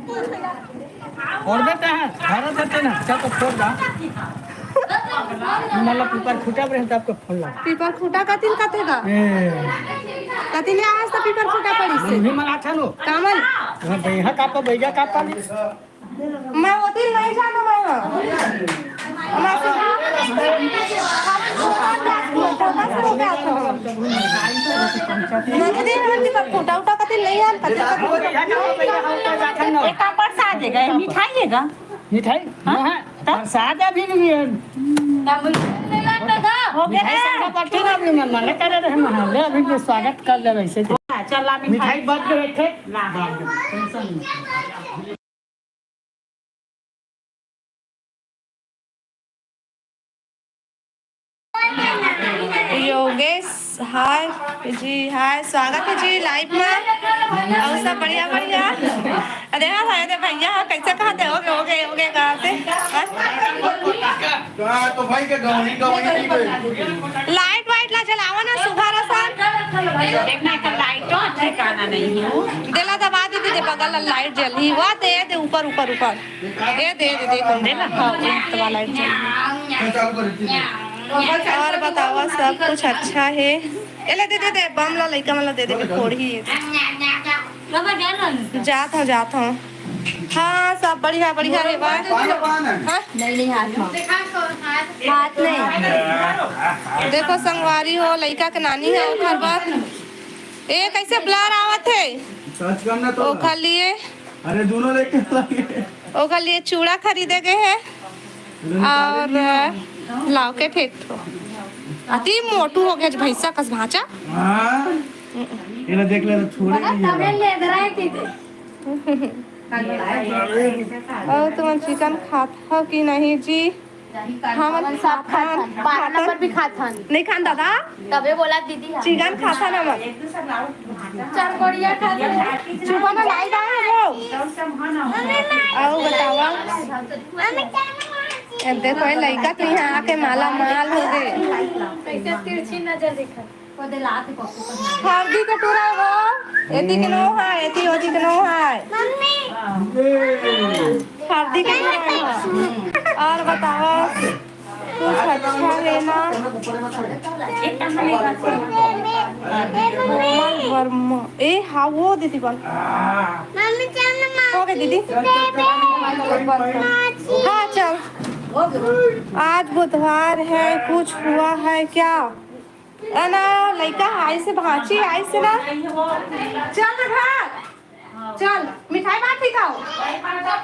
और बेटा है घर देते ना चल तो फोड़ दा मतलब पेपर फूटा रहे तब को फोड़ ला पेपर फूटा कतिल कतेगा कतिल आज तो पेपर फूटा पड़ी से नहीं मना था नो कामल हां भैया का तो भैया का तो मैं होती नहीं जाना मैं फूटा उठा कतिल नहीं यार एक कापड़ सा देगा मिठाई देगा मिठाई हां प्रसाद अभी नहीं है हो गया मिठाई पार्टी ना भी मन करे रहे महा ले अभी के स्वागत कर ले वैसे चल ला मिठाई बात के रखे ला टेंशन योगेश हाय जी हाय स्वागत है जी लाइव में और सब बढ़िया बढ़िया अरे हाँ भाई अरे भैया कैसे कहते हो गए कहते कहाँ तो भाई के गवनी गवनी की लाइट वाइट ला जलावा ना सुबह रसा देखना का लाइट तो ठिकाना नहीं है देला दबा दे दे बगल लाइट जली हुआ दे ऊपर ऊपर ऊपर दे कौन दे ना हाँ तो लाइट जली चालू कर दी और बतावा सब कुछ अच्छा है एले दे बम ला लइका मला दे के फोड़ी जात हूं हाँ सब बढ़िया बढ़िया है बात हाँ? नहीं हाथ नहीं देखो संगवारी हो लइका के नानी है ओखर बात ए कैसे ब्लर आवत है सच करना तो ओखर लिए अरे दोनों लेके लगे ओखर लिए चूड़ा खरीदे गए हैं और लॉकेट एक तो अति मोटू हो गया भैंसा कस भांचा हां ये देख ले छोड़े नहीं ले दराए थी और तुम चिकन खाता कि नहीं जी हम सब खान 12 नंबर भी खाथन नहीं खान दादा तबे बोला दीदी चिकन खाता ना मत चार कोड़िया खाथन चुपा ना लाई दा वो आओ बतावा देखो ये लड़का तो यहाँ आके माला माल हो गए कैसे तिरछी नजर देखा को दे लात पप्पू को हल्दी का टूरा वो एती के नो है एती ओती के नो है मम्मी हल्दी का टूरा है और बताओ कुछ अच्छा लेना कोमल वर्मा ए हाँ वो दीदी बन मम्मी चल ना हो गए दीदी हाँ चल आज बुधवार है कुछ हुआ है क्या ना लड़का आई से भांची आई से ना चल ना घर चल मिठाई बाटी खाओ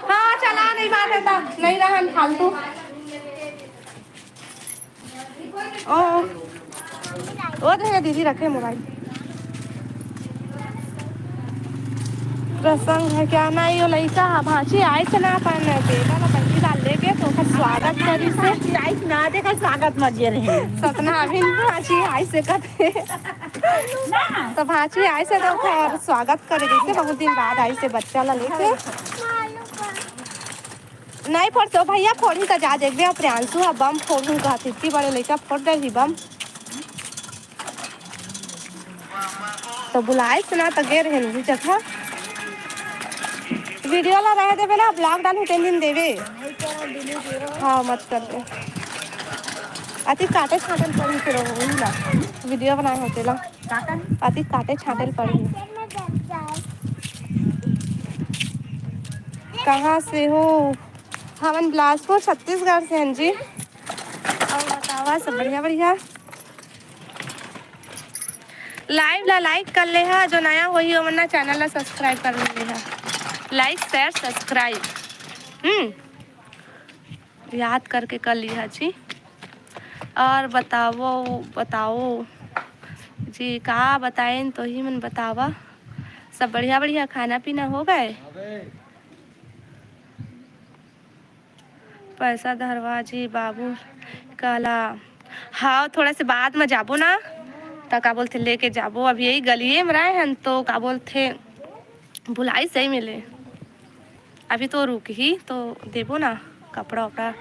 हाँ चला नहीं बात है नहीं रहा फालतू ओ देखे दीदी रखे मोबाइल प्रसंग है क्या ना यो लड़का भांची आई से ना अपन बेटा ना बंदी डाल लेके तो ओकर स्वागत करी से आई ना देखा स्वागत मजे रहे सतना अभी भांची आई से कहते तो भांची आई से तो ओकर स्वागत करे जैसे बहुत दिन बाद आई से बच्चा ला लेके नहीं फोड़ तो भैया फोड़ी तो जा देखबे प्रियांशु बम फोड़ू कहती बड़े लड़का फोड़ दे बम तो बुलाए सुना तो गे रहे नहीं जथा वीडियो ला रहे देवे ना ब्लॉग डालू 3 दिन देवे। हाँ मत कर दे अति काटे छाटल पड़ी फिर वही ला वीडियो बनाए होते ला अति काटे छाटल पड़ी। कहाँ से हो? हमन बिलासपुर छत्तीसगढ़ से हैं जी। और बतावा सब बढ़िया बढ़िया। लाइव ला लाइक कर ले हा जो नया वही हो मना चैनल ला सब्सक्राइब कर ले हा। लाइक शेयर सब्सक्राइब याद करके कर लिया जी। और बताओ जी का बताएं तो ही मन बतावा। सब बढ़िया बढ़िया खाना पीना हो गए? पैसा धरवा जी बाबू काला। हाँ थोड़ा से बाद में जाबो ना तो का बोलते लेके जाबो। अब यही गलिए में रहे हैं तो का बोलते बुलाई सही मिले। अभी तो रुक ही तो देबो ना कपड़ा वपड़ा।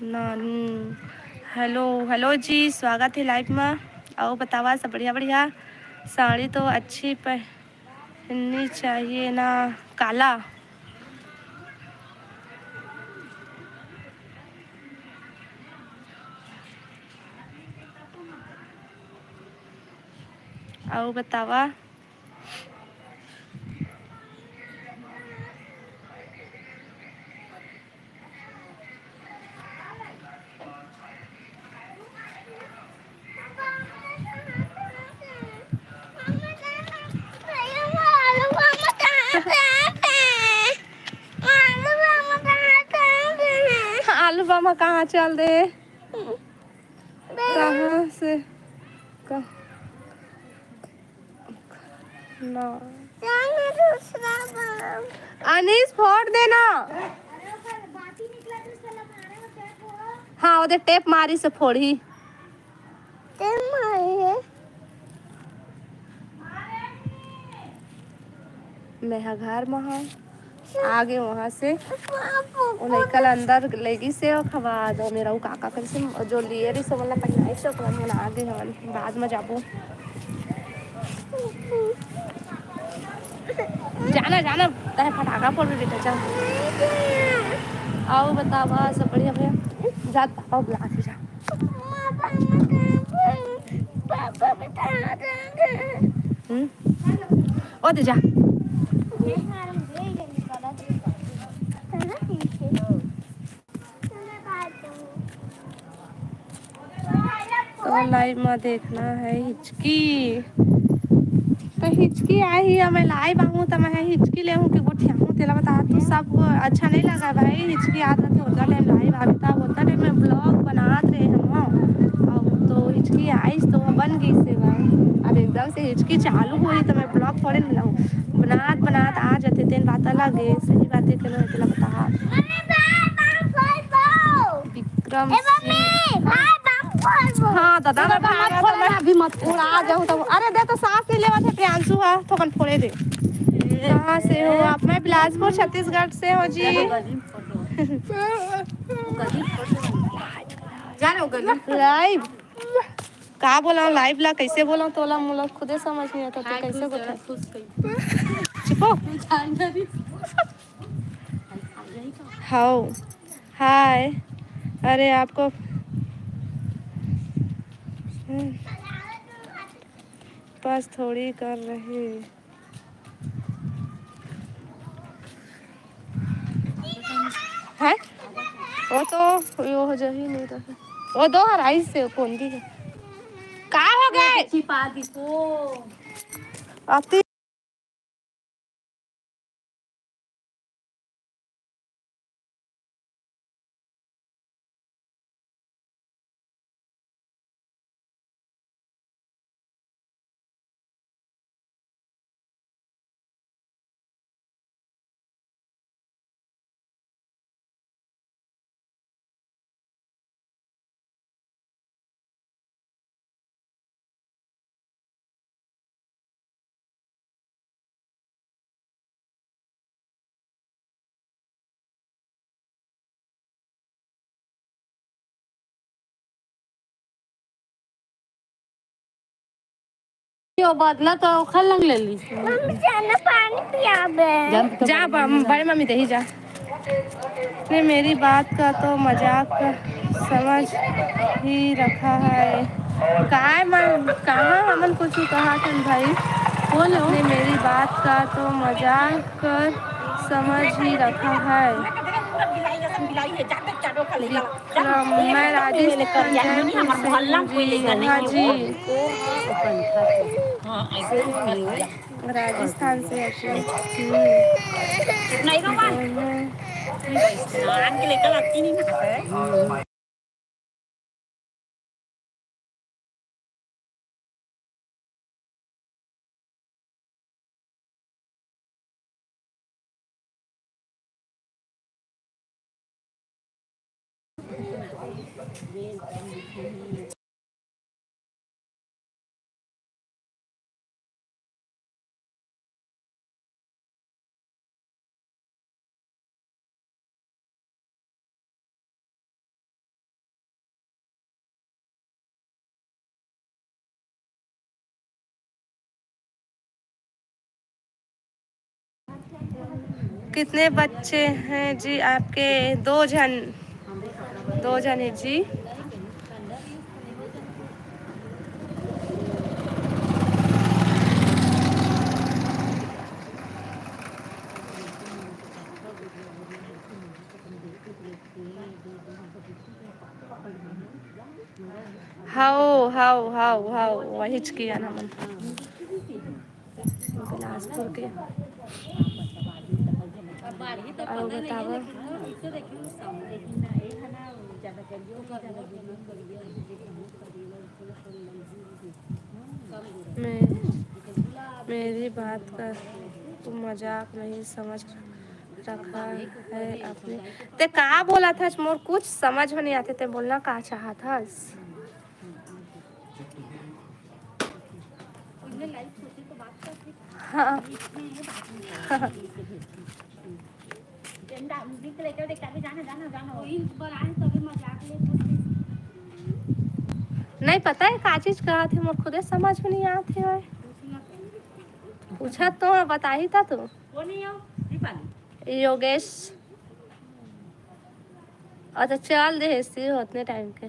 नानू हेलो जी स्वागत है लाइव में। आओ बतावा सब बढ़िया बढ़िया। साड़ी तो अच्छी पहननी चाहिए ना काला। आओ बतावा आलू बामा कहाँ चल दे कहाँ से ना अनीस फोड़ देना। हाँ वो टेप मारी से फोड़ी मैं घर में आगे वहाँ से कल अंदर लेगी से खवा दो मेरा वो काका कर से जो लिए रही सब वाला पहनाई से मन आगे हवन बाद में जाबो। जाना जाना तहे फटाका फोड़ भी बेटा जा। आओ बतावा सब बढ़िया भैया जा पापा बुला के जा। ओ दे जा तो लाइव में देखना है हिचकी तो हिचकी आई ही मैं लाइव आऊँ तो मैं हिचकी ले हूँ कि गुठिया हूँ तेला बता तो सब अच्छा नहीं लगा भाई। हिचकी आता तो होता टाइम लाइव आती था होता टाइम मैं ब्लॉग बनाते रहे हम और तो हिचकी आई तो बन गई से अब एकदम से हिचकी चालू हुई तो मैं ब्लॉग थोड़े ना लाऊँ बनात आ जाते तेन बात अलग है सही बात है कि तेला बता विक्रम हाँ दादा अभी मत उड़ा जाऊँ तो अरे दे तो सांस नहीं लेवा थे प्रियांशु है तो कन फोड़े दे। कहाँ से हो आप? मैं बिलासपुर छत्तीसगढ़ से हो जी। लाइव का बोला लाइव ला कैसे बोला तो ला मुला खुदे समझ नहीं आता तो कैसे बोला चुपो हाउ हाय अरे आपको बस थोड़ी कर रही है वो तो वो हो ही नहीं रहा वो 2 से कौन दी है का हो गए छिपा दी तो यो बदला तो खल लग ले ली मम्मी जाना पानी पियाबे। जा बड़े मम्मी दे ही जा। ने मेरी बात का तो मजाक समझ ही रखा है। कहाँ हमन कुछ कहा था भाई। बोलो अपने मेरी बात का तो मजाक कर समझ ही रखा है। विक्रम, मैं राजस्थान जयपुर से हूँ जी। हाँ जी, राजस्थान से है जी। दोनों कितने बच्चे हैं जी आपके? 2 जन। 2 जन है जी। हाउ वही किया ना मन बिलासपुर के। और बताओ मेरी बात का तुम मजाक नहीं समझ रखा है आपने। ते कहा बोला था मोर कुछ समझ में नहीं आते थे। बोलना कहा चाहा था। हाँ। नहीं पता है का चीज कहा थे मोर खुदे समझ में नहीं आते है। पूछा तो बता ही था तू। योगेश। अच्छा चल दे सी उतने टाइम के।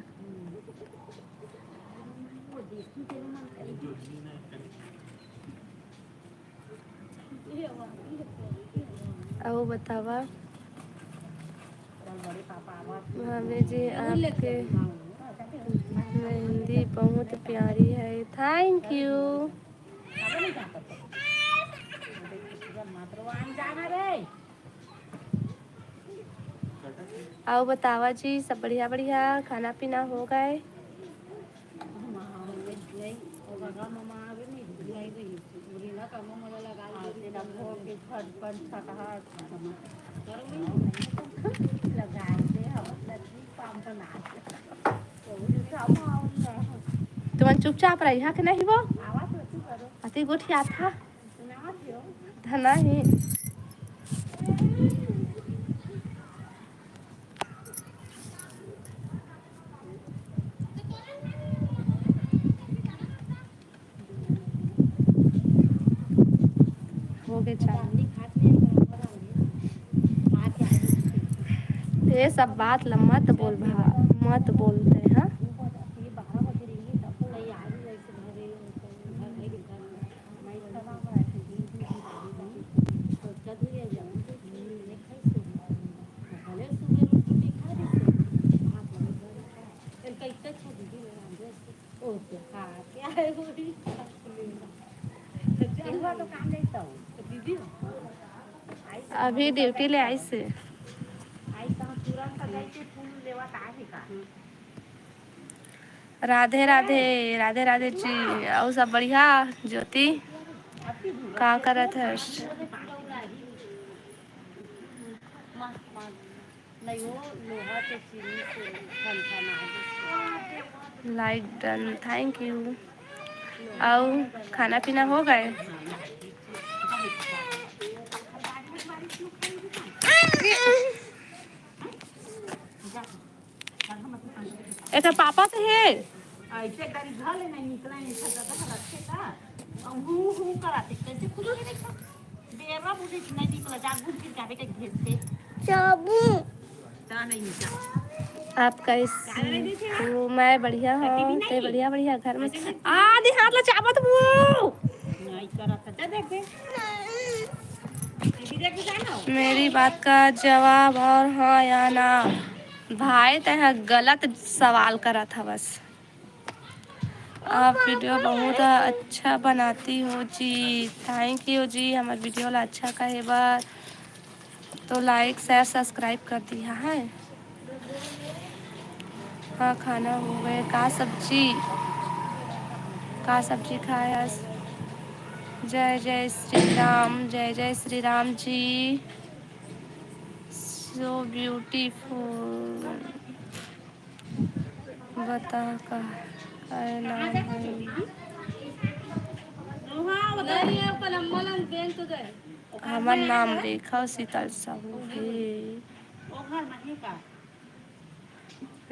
आओ बतावा भाभी जी आपके मेहंदी बहुत प्यारी है। Thank you. आओ बतावा जी सब बढ़िया बढ़िया खाना पीना हो गए? तुम चुपचाप रही है कि नहीं वो अति गोठिया था धना ही। हो गए ये सब बात मत बोल मत बोलते हैं। अभी ड्यूटी ले आई से। राधे राधे राधे राधे जी। और सब बढ़िया? ज्योति का करत है? Like done thank you. और खाना पीना हो गए? एक पापा से है हु हु कराते कैसे खुलोगे देखो देवा मुझे नहीं निकला जा घूम के जावे के घेरते चाबू ता नहीं निकला आप कैसी हो? मैं बढ़िया हूँ। ते बढ़िया बढ़िया घर में आधी हाथ ला चाबत वो नहीं करता जा देख दे दीदी देख जाना मेरी बात का जवाब और हाँ या ना। भाई तह गलत सवाल करा था बस। आप वीडियो बहुत अच्छा बनाती हो जी। थैंक यू जी। हमारे वीडियो ला अच्छा कहे बार तो लाइक शेयर सब्सक्राइब कर दिया है। हाँ खाना हो गए। का सब्जी खाया? जय जय श्री राम। जय जय श्री राम जी। So beautiful. बता का नाम है? हमार नाम रेखा शीतल साहू है।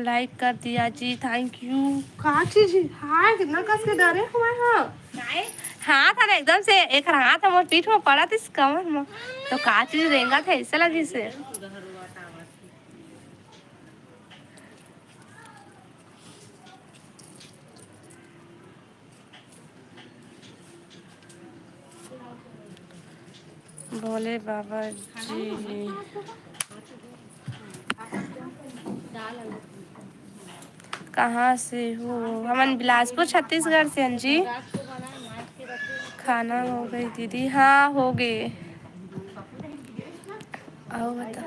लाइक कर दिया जी। Thank you. का चीज हाय कितना कस के डरे हुए हैं। हाथ था एकदम से एक हाथ हमारे पीठ में पड़ा था इस कमर में तो का चीज रेंगा था ऐसे लगी से। भोले बाबा जी कहाँ से हो? हमन बिलासपुर छत्तीसगढ़ से हैं जी। खाना हो गई दीदी? हाँ हो गए। आओ बता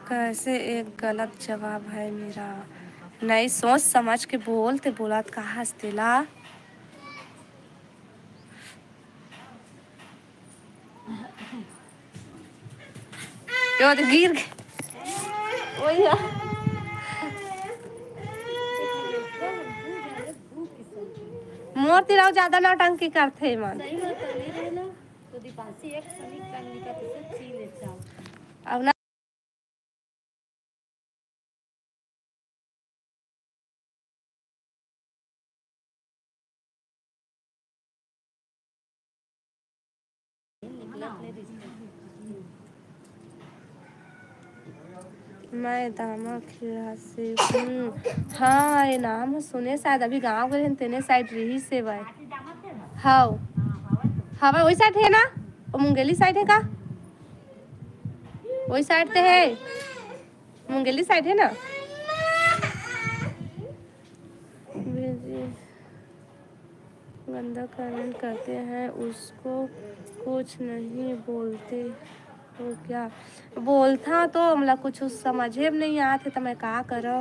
कैसे एक गलत जवाब है मेरा। नहीं सोच समझ के बोलते बोला कहाँ हंसतेला। यो तो गिर गए। मोर तिराव ज्यादा नौटंकी करते मन। अब ना मैं दामा खीरा से हूँ। हाँ ये नाम सुने शायद अभी गाँव गए तेने साइड रही से भाई। हाँ हाँ भाई वही साइड है ना? वो मुंगेली साइड है का? वही साइड पे है। मुंगेली साइड है ना? गंदा कमेंट करते हैं उसको कुछ नहीं बोलते हो क्या? बोलता तो मतलब कुछ समझे में नहीं आते तो मैं क्या करो।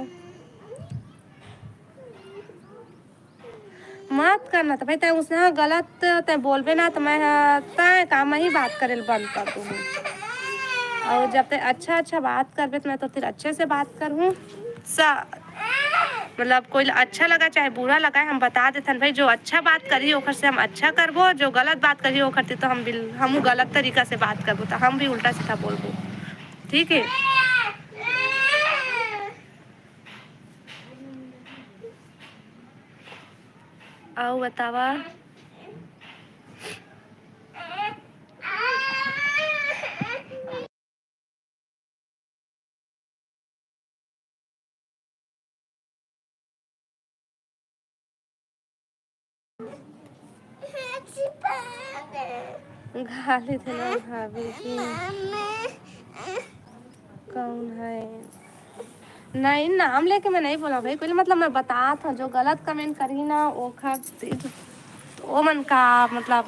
मत करना तो भाई तय उसने गलत तय बोलबे ना तो मैं तय काम ही बात करे बंद कर दूँ। और जब तक अच्छा बात करबे तो मैं तो फिर अच्छे से बात करूँ। मतलब कोई अच्छा लगा चाहे बुरा लगा हम बता देते भाई जो अच्छा बात करी ओखर से हम अच्छा करबो जो गलत बात करी ओखर से तो हम गलत तरीका से बात करबो तो हम भी उल्टा सीधा बोलबो। ठीक है। आओ बतावा। गाली देना भाभी की कौन है? नहीं नाम लेके मैं नहीं बोला भाई कोई मतलब मैं बता था जो गलत कमेंट करी ना वो खातिर वो मन का मतलब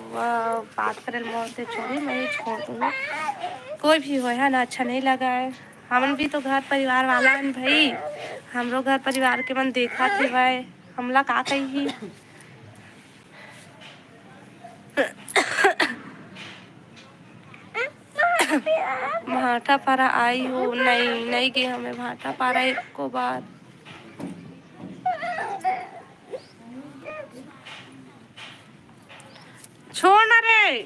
बात करे मोर से छोड़ी मैं ही छोड़ दूँगी। कोई भी हो है ना अच्छा नहीं लगा है। हमन भी तो घर परिवार वाला है भाई। हमरो घर परिवार के मन देखा थे भाई हमला का कही। भाटा पारा आई हो? नहीं गए हमें भाटा पारा एक को बार। छोड़ ना रे।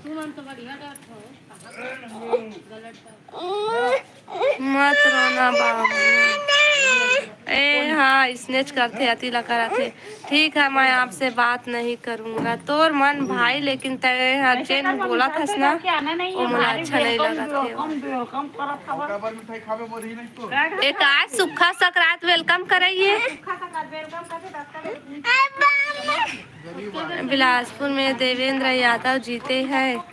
मत रोना बाबू। ए हाँ स्नेच करते अतिला कराते। ठीक है मैं आपसे बात नहीं करूँगा। तोर मन भाई लेकिन तेरे अर्जेंट बोला था ना वो मुझे अच्छा नहीं लगा थे। एक आज सुखा सकरात वेलकम कराइए। बिलासपुर में देवेंद्र यादव जीते हैं।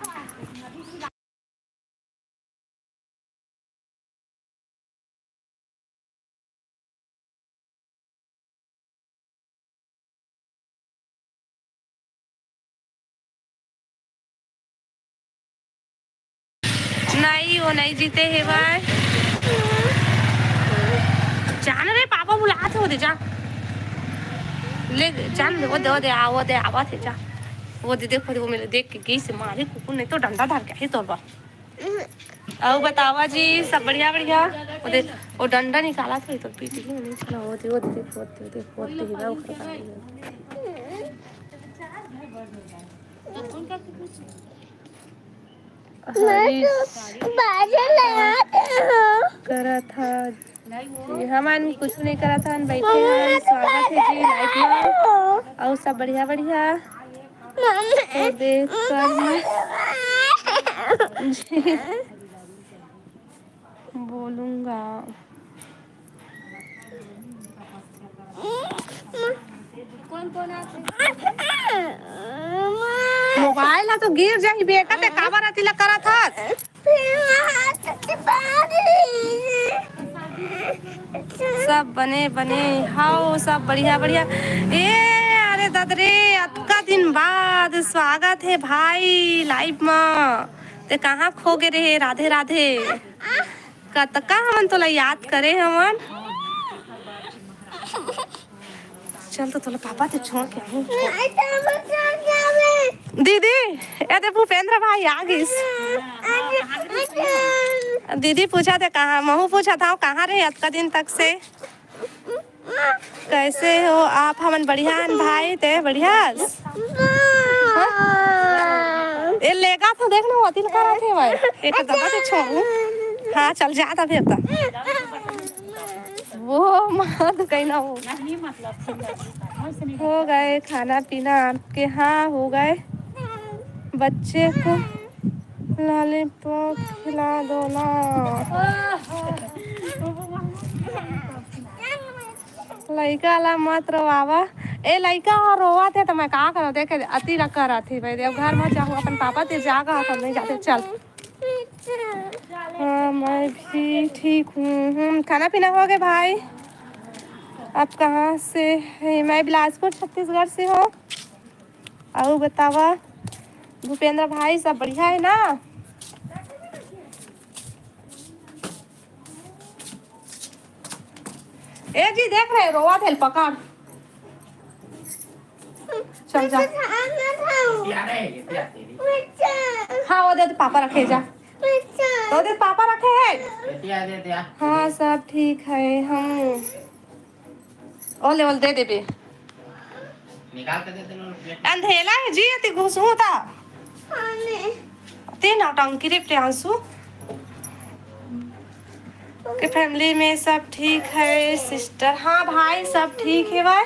नहीं वो नहीं जीते है भाई। जान रे पापा बुलाते हो दे जा ले जान वो दे आवा थे जा वो दे देखो वो मेरे देख के गई से मारे कुकुर नहीं तो डंडा धर के ही तोड़ बा। आओ बतावा जी सब बढ़िया बढ़िया। वो दे वो डंडा निकाला था तो पीट ही नहीं चला। वो दे वो करा था हमारे कुछ नहीं करा था। बैठे हैं स्वागत है जी लाइफ में और सब बढ़िया बढ़िया। तो देख कर बोलूँगा। मोबाइल है तो गिर जाही बेटा ते काबर अतिला करा था। सब बने बने हाओ सब बढ़िया बढ़िया। ए अरे दादरे अतका दिन बाद स्वागत है भाई लाइव में। ते कहाँ खो गए रहे राधे राधे कतका हमन तोला याद करे हमन। चल तो तोला पापा ते छोड़ के आऊं। दीदी ए दे भूपेंद्र भाई आ गिस। दीदी पूछा थे कहाँ महू पूछा था कहाँ रहे अतका दिन तक से। कैसे हो आप हमन बढ़िया हैं भाई ते बढ़िया। ये लेगा तो देखना वो दिल करा थे भाई एक दबा से छोड़ू। हाँ चल जा था फिर वो मत कहना हो गए खाना पीना आपके। हाँ हो गए। बच्चे को लॉलीपॉप खिला दो ना। लड़का ला मत रोवावा। ए लड़का रोवा थे तो मैं कहा करो देखे अति रख कर थी भाई देव घर में जाऊँ अपन पापा ते जागा तो नहीं जाते। चल हाँ मैं भी ठीक हूँ। खाना पीना हो गया भाई। आप कहाँ से है? मैं बिलासपुर छत्तीसगढ़ से हूँ। और बतावा भूपेंद्र भाई सब बढ़िया है ना। ए जी देख रहे रोवा थे पकड़ चल जा। हाँ वो दे तो पापा रखे जा तो दे पापा रखे हैं। हाँ सब ठीक है। हम ओले ओले दे दे बे निकाल के दे दे। अंधेला है जी अति घुस होता ते नौटंकी रे प्रियांशु के फैमिली में सब ठीक है सिस्टर। हाँ भाई सब ठीक है भाई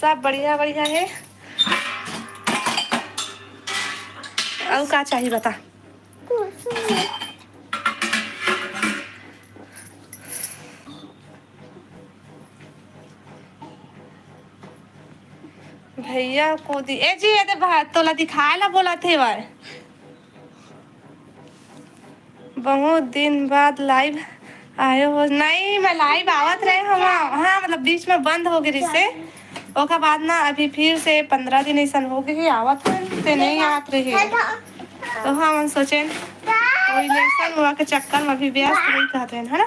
सब बढ़िया बढ़िया है। और क्या चाहिए बता। भैया को दी ए जी ये तोला दिखाए ला बोला थे भाई। बहुत दिन बाद लाइव आए हो। नहीं मैं लाइव आवत रहे हम। हाँ मतलब बीच में बंद हो गई से ओका बाद ना अभी फिर से 15 दिन ऐसा हो गई आवत ते नहीं आवत रहे। तो हम सोचे इलेक्शन हुआ के चक्कर में अभी व्यस्त नहीं कहते हैं है ना।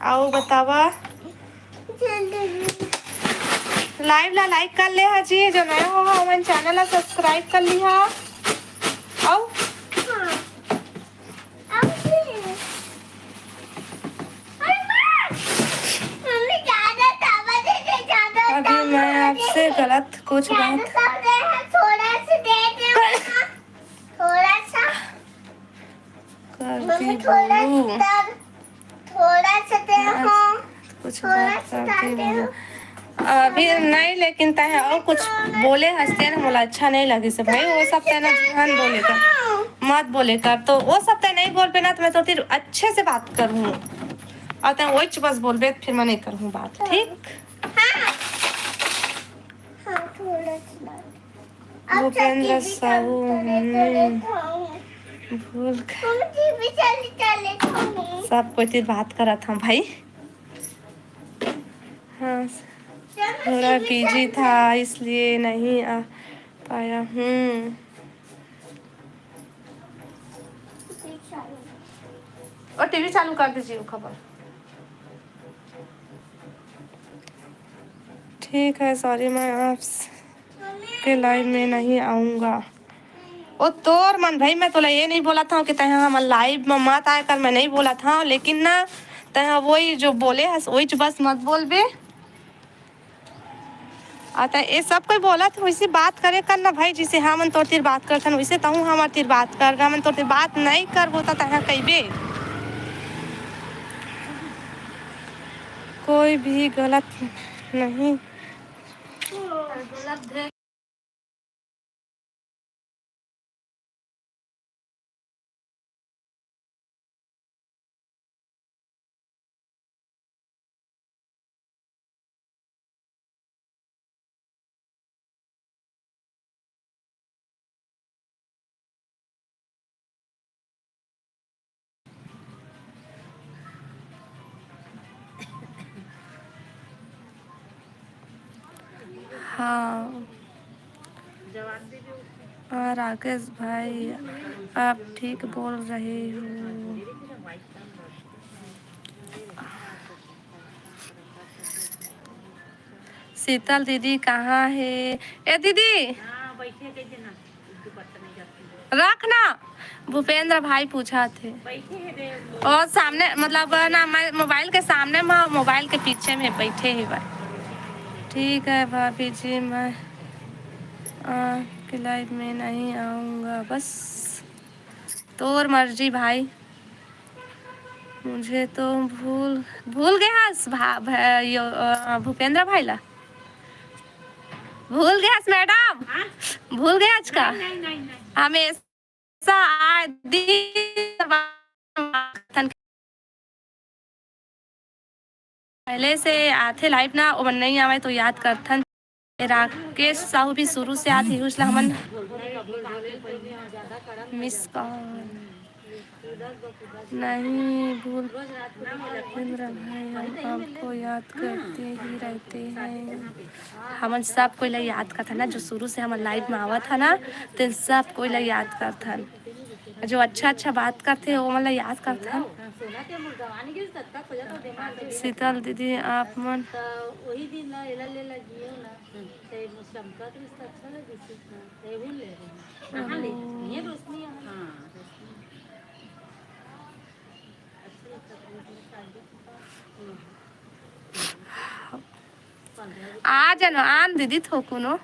आओ बतावा लाइव ला लाइक कर ले जी, जो नया हो हमारे चैनल ला सब्सक्राइब कर ली हा। आओ अभी मैं आपसे गलत कुछ बात थोड़ा सा दे दे, थोड़ा सा करती थोड़ा बोलूं, सा दे कुछ बात करती बोलूं अभी नहीं, लेकिन तय और कुछ बोले हंसते ना बोला अच्छा नहीं लगे से भाई, वो सब तय ना ध्यान बोले कर मत बोले कर, तो वो सब तय नहीं बोल पे ना तो मैं तो फिर अच्छे से बात करूँ और तय वही बस बोल बे फिर मैं नहीं करूँ बात, ठीक। भूपेंद्र साहू भूल सब कोई तीर बात करा था भाई। हाँ थोड़ा बिजी था इसलिए नहीं आ पाया हूँ। और टीवी चालू कर दीजिए वो खबर। ठीक है सॉरी, मैं आपके लाइव में नहीं आऊँगा। ओ तोर मन भाई, मैं तोला ये नहीं बोला था कि तह हम लाइव में मत आया कर, मैं नहीं बोला था, लेकिन ना तह वही जो बोले है वही बस मत बोल बे। आता ये सब कोई बोला था वैसे बात करे कर ना भाई, जिसे हम तोर तीर बात करते हैं वैसे तहूँ हमार तीर बात कर, हम तोर तीर बात नहीं कर बोता तह कही कोई भी गलत नहीं। हाँ राकेश भाई आप ठीक बोल रहे हो। शीतल दीदी कहाँ है? ए दीदी रखना, भूपेंद्र भाई पूछा थे और सामने मतलब ना मैं मोबाइल के सामने में मोबाइल के पीछे में बैठे ही भाई। ठीक है भाभी जी, मैं आपके लाइव में नहीं आऊँगा, बस तोर मर्जी भाई। मुझे तो भूल गया भूपेंद्र भाई ला भूल गया मैडम, भूल गया आज का हमेशा पहले से आते लाइव ना वो नहीं आवे तो याद करथन। राकेश साहू भी शुरू से आती है उसला हमन मिस कॉल नहीं भूल। भूपेंद्र भाई हम आपको याद करते ही रहते हैं, हमन सब कोई ला याद करता ना, जो शुरू से हम लाइव में आवा था ना तो सब कोई ला याद करता, जो अच्छा अच्छा बात करते वो मतलब याद करता। शीतल दीदी आप मन आ जानो आन दीदी थोकुनो।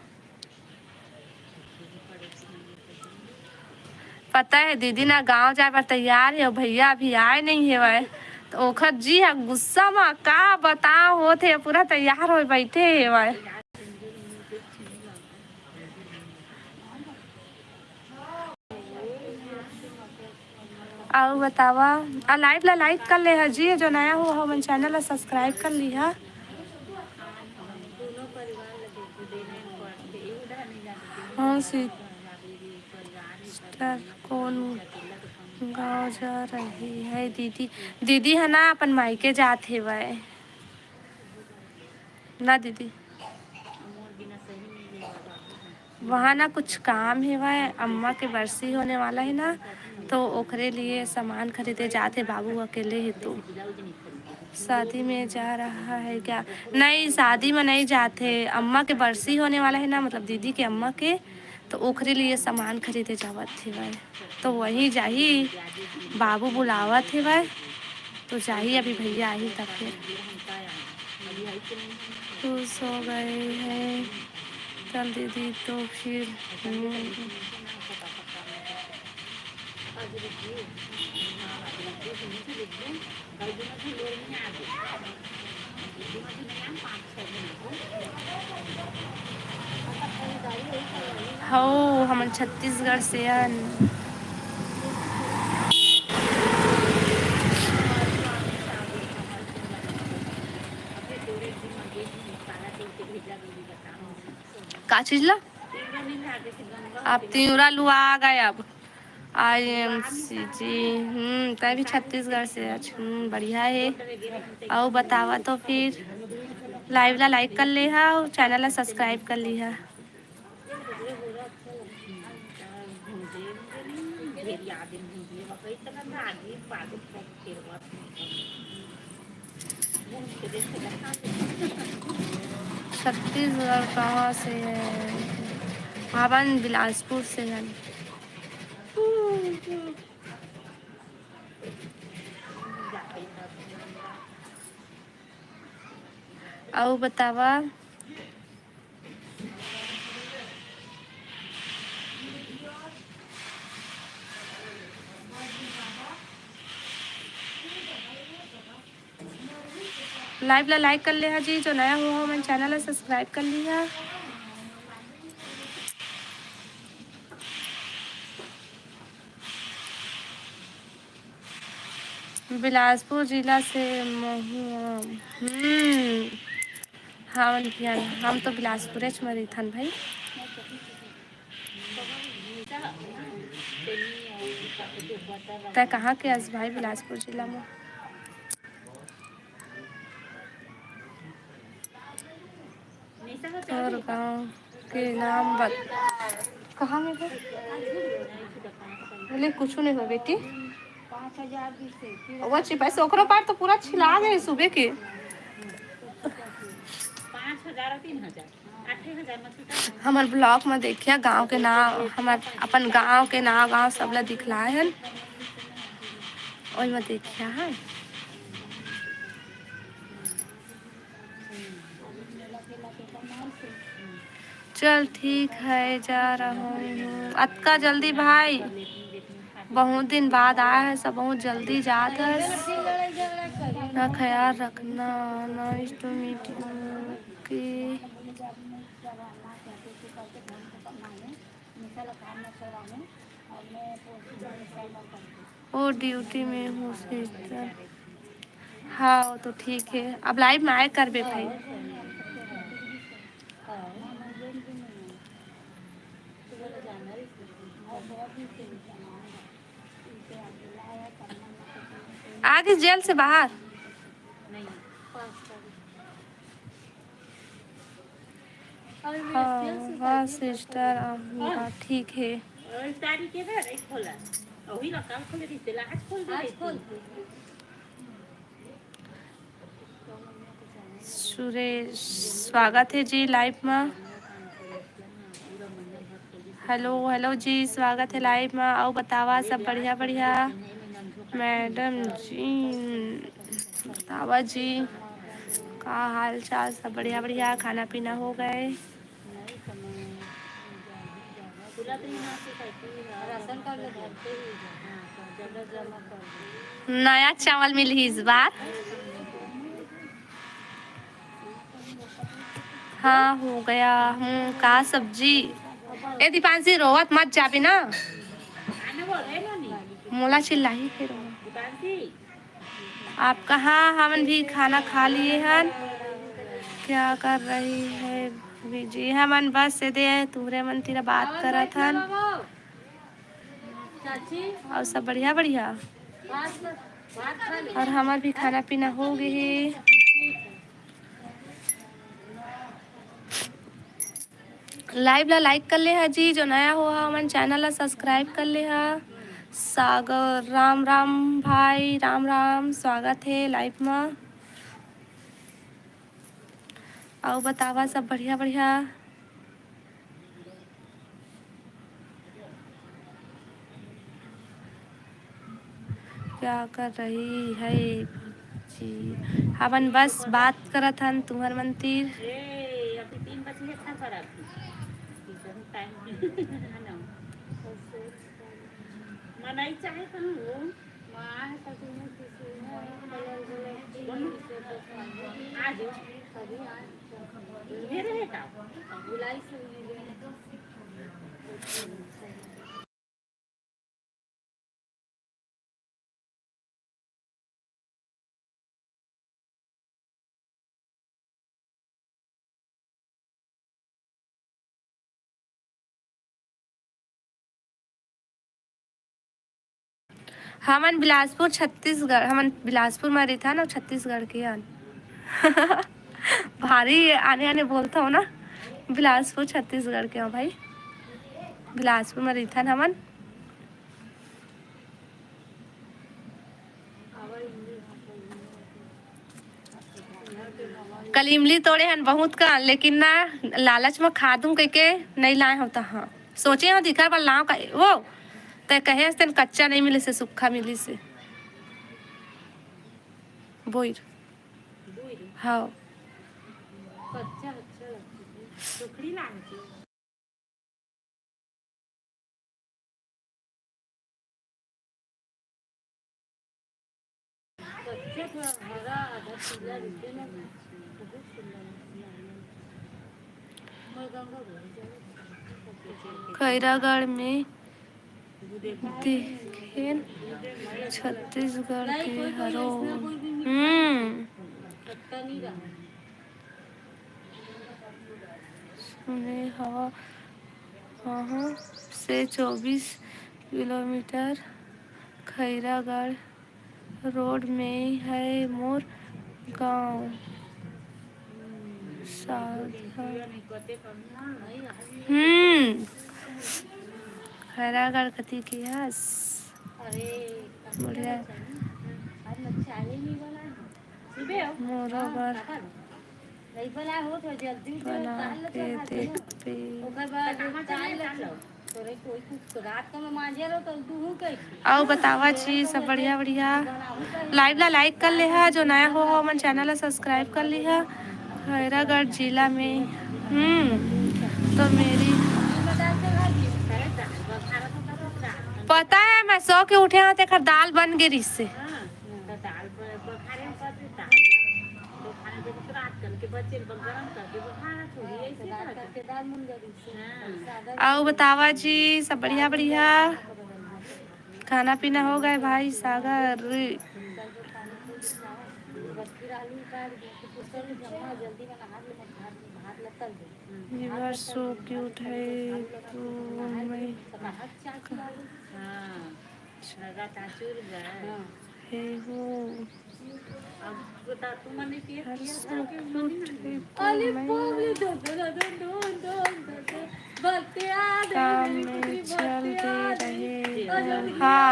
पता है दीदी ना गांव जाए पर तैयार है, भैया अभी आए नहीं है वह तो ओखर जी है गुस्सा में का बताओ होते पूरा तैयार हो बैठे है वह। और बतावा लाइव ला लाइक कर ले है जी, जो नया हो हमारे चैनल ला सब्सक्राइब कर ली है। हाँ सिस्टर कौन गाँव जा रही है? दीदी दीदी है ना अपन मायके जाते वह ना दीदी, वहाँ ना कुछ काम है, वह अम्मा के बरसी होने वाला है ना तो ओकरे लिए सामान खरीदे जाते, बाबू अकेले है तो शादी में जा रहा है क्या? नहीं, शादी में नहीं जाते। अम्मा के बरसी होने वाला है ना, मतलब दीदी के अम्मा के, तो ओखरे लिए सामान खरीदे जावत थे भाई। तो वही जाही, बाबू बुलावत है भाई, तो जाही अभी भैया आई तब फिर खुश हो गए हैं। चल दीदी तो फिर हो हम छत्तीसगढ़ से हन। का चीज ला आप तिउरा लुआ आ गए अब। IMCG तय भी छत्तीसगढ़ से आज। बढ़िया है। और बतावा तो फिर लाइव ला लाइक कर ले हा और चैनल ला सब्सक्राइब कर ली हा। छत्तीसगढ़ कहाँ से है? भावन बिलासपुर से है। और बतावा लाइव ला लाइक कर ले हा जी। जो नया हुआ हो मैंने चैनल ला सब्सक्राइब कर लिया। बिलासपुर जिला से महुआ। हाँ हम तो बिलासपुर मरी थन भाई। तय कहाँ के अस भाई? बिलासपुर जिला में। और गांव के नाम कहाँ में है? बोले कुछ नहीं हो बेटी। 5000 वो पैसे ओकरो पार तो पूरा छिला गए सुबह के। 5000 और 3000 8000 हमार ब्लॉग में देखिए गांव के नाम, हमार अपन गांव के नाम गांव सब ला दिखलाए हन। ओई में देखिए है। चल ठीक है, जा रहा हूँ। अतका जल्दी भाई? बहुत दिन बाद आया है, सब बहुत जल्दी जात है। ना ख्याल रखना। Nice to meet you. ओ ड्यूटी में हूँ सिस्टर। हाँ वो तो ठीक है। अब लाइव में आए कर बे भाई। आ गई जेल से बाहर? हाँ सिस्टर ठीक है। तारीख के ना एक खोला वही ना कल खोले थी आज खोल सुरेश स्वागत है जी लाइव में। हेलो हेलो जी, स्वागत है लाइव में। आओ बतावा सब बढ़िया बढ़िया। मैडम जी बतावा जी का हाल चाल? सब बढ़िया बढ़िया। खाना पीना हो गए? नया चावल मिली इस बार? हाँ हो गया। का सब्जी? ए दीपांशी रोवत मत जाबी ना, मोला चिल्लाई फिर। आप कहाँ? हमन भी खाना खा लिए हन। क्या कर रही है जी? हमन बस से दे तुहरे मन तेरा बात करत हन। और सब बढ़िया बढ़िया। और हमार भी खाना पीना हो गई। लाइव ला लाइक कर ले हा जी। जो नया हो हमारे चैनल ला सब्सक्राइब कर ले हा। सागर राम राम भाई, राम राम, स्वागत है लाइव में। और बतावा सब बढ़िया बढ़िया। क्या कर रही है जी? हमन बस बात करत हन तुम्हार मंतिर। अभी 3 बजे था फरक टाइम मनाई चाहे कहूँ आज रहेगा बुलाई से हमन बिलासपुर छत्तीसगढ़, हमन बिलासपुर में रहता ना, छत्तीसगढ़ के हन। भारी आने आने बोलता हो ना। बिलासपुर छत्तीसगढ़ के हो भाई। बिलासपुर में रहता ना हमन। कल इमली तोड़े हन बहुत का, लेकिन ना लालच में खा दूं कह के नहीं लाए होता। हाँ सोचे हो दिखा पर लाओ का वो तो कहे तेन कच्चा नहीं मिले से सूखा मिली से बोइर। हाँ कच्चा अच्छा लगती है टोकरी लानी कच्चा थोड़ा हरा आधा पीला रहते ना बहुत सुंदर खैरागढ़ में देखें छत्तीसगढ़ के हरो। सुने हवा वहाँ से 24 किलोमीटर खैरागढ़ रोड में है मोर गांव। खैरागढ़ कथी के हस बढ़िया मोरा बर बना के देखते। आओ बतावा जी सब बढ़िया बढ़िया। लाइव ला लाइक कर ले है, जो नया हो मन चैनल ला सब्सक्राइब कर ली है। खैरागढ़ जिला में तो मेरी पता है, मैं सो के उठे हैं तो दाल बन गई इससे। आओ बतावा जी सब बढ़िया बढ़िया। खाना पीना हो गए भाई सागर? You are so cute है तू मैं है वो काम में चलते रहे। हाँ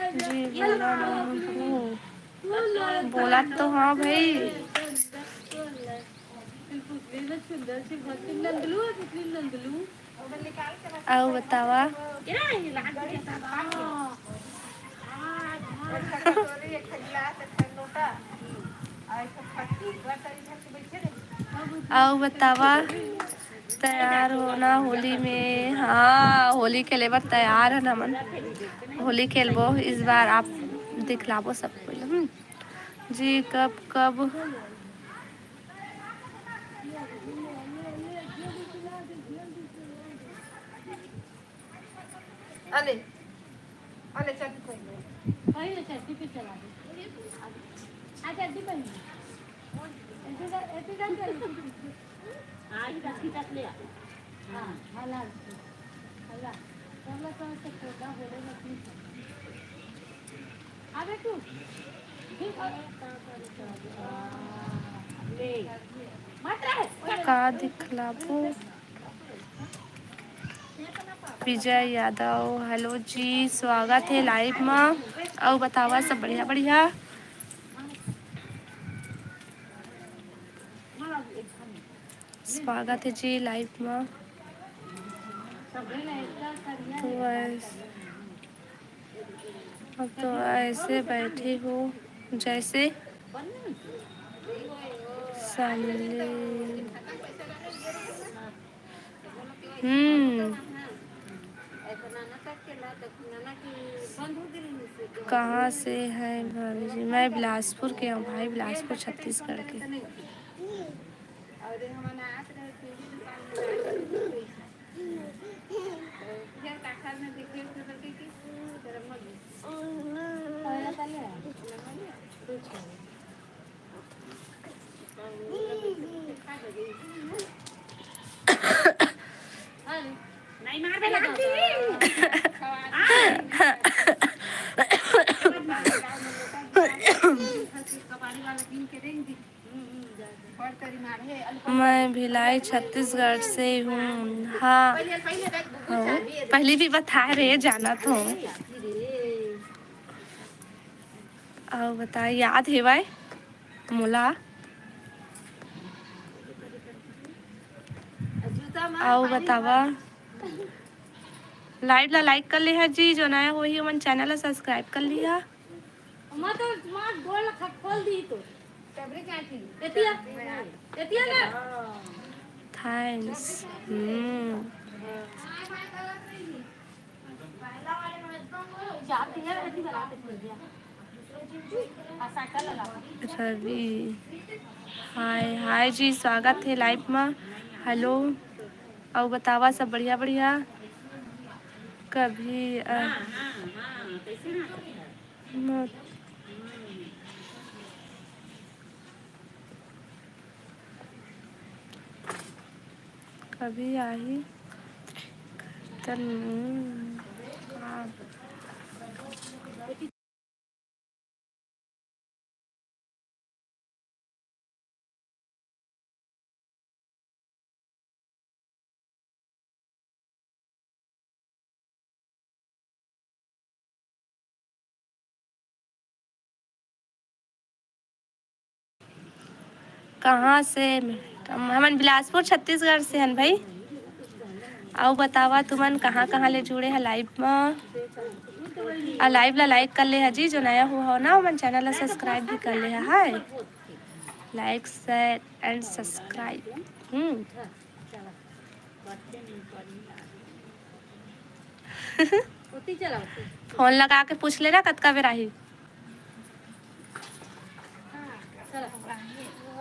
जी बोला तो हाँ भाई। आओ बतावा आओ बतावा तैयार होना होली में। हाँ होली खेले बार तैयार है ना मन। होली खेलबो इस बार, आप दिखलाबो सबको। जी कब कब अले अले चल पहले चट्टी पे चला दे। आ चट्टी पहन ऐसे आज रखी तक ले। हां हला हला चला तो कोदा बोलेगा कि अबे तू ले मत रहे का दिखलाबो। विजय यादव हेलो जी स्वागत है लाइव में। और बतावा सब बढ़िया बढ़िया। स्वागत है जी लाइव में। अब तो ऐसे बैठी हूँ जैसे सामने। कहाँ से हैं भाभी जी? मैं बिलासपुर के हूँ भाई, बिलासपुर छत्तीसगढ़ के। नहीं मार दे लगा मैं भिलाई छत्तीसगढ़ से हूँ। हाँ पहले भी बता रहे जाना तो। और बता याद है भाई मोला। आओ बतावा लाइव ला लाइक कर ले है जी, जो नया हो ही मन चैनल ला सब्सक्राइब कर लिया। थैंक्स। रवि हाय हाय जी, स्वागत है लाइव में। हेलो और बतावा सब बढ़िया बढ़िया। कभी कभी आई कहाँ से? हमन बिलासपुर छत्तीसगढ़ से हन भाई। आओ बतावा तुमन कहाँ कहाँ ले जुड़े हैं लाइव में। लाइव ला लाइक कर ले है जी, जो नया हुआ हो ना मन चैनल ला सब्सक्राइब भी कर ले है। हाय like share and subscribe. Phone लगा के पूछ लेना कतका बेर आही।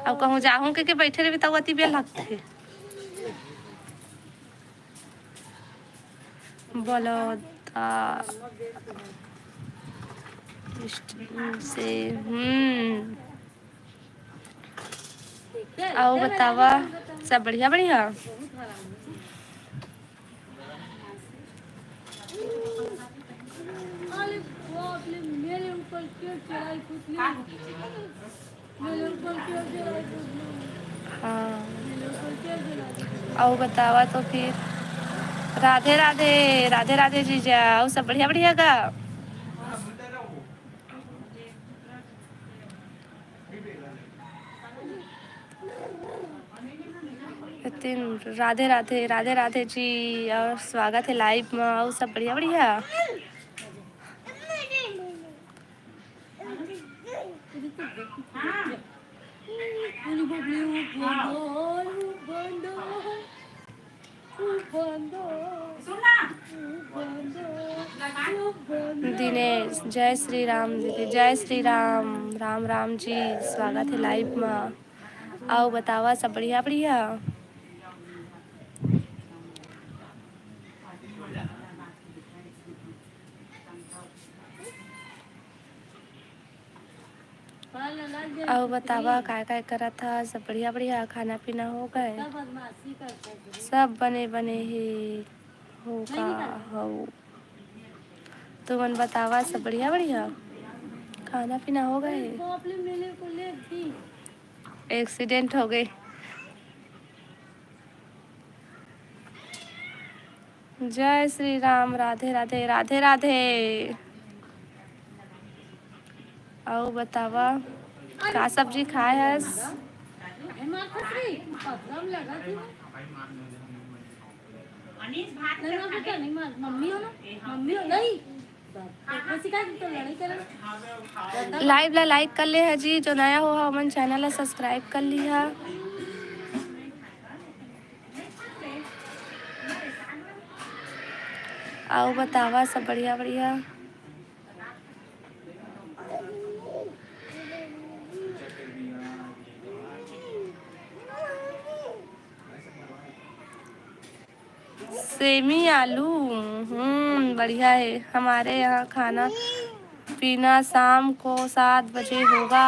अब कहूँ जाऊँ के बैठे रहे तब अति बेर लगते बोलो से। आओ बतावा सब बढ़िया बढ़िया। हाँ आओ बतावा तो फिर। राधे राधे राधे राधे जीजा। आओ सब बढ़िया बढ़िया का। राधे राधे राधे राधे जी और स्वागत है लाइव में। और सब बढ़िया बढ़िया। दिनेश जय श्री राम दीदी, जय श्री राम। राम राम जी, स्वागत है लाइव में। आओ बतावा सब बढ़िया बढ़िया। आओ बतावा काय काय करा था। सब बढ़िया बढ़िया। खाना पीना हो गए? सब बने बने ही होगा हो। तुमन बतावा सब बढ़िया बढ़िया। खाना पीना हो गए? एक्सीडेंट हो गए। जय श्री राम। राधे राधे राधे राधे। आओ बतावा का सब्जी खाए हस? अनीस भात लाइव ला लाइक कर ले है जी, जो नया हो हमन चैनल ला सब्सक्राइब कर लिहा। आओ बतावा सब बढ़िया बढ़िया। सेमी आलू, बढ़िया है। हमारे यहाँ खाना पीना शाम को 7 बजे होगा।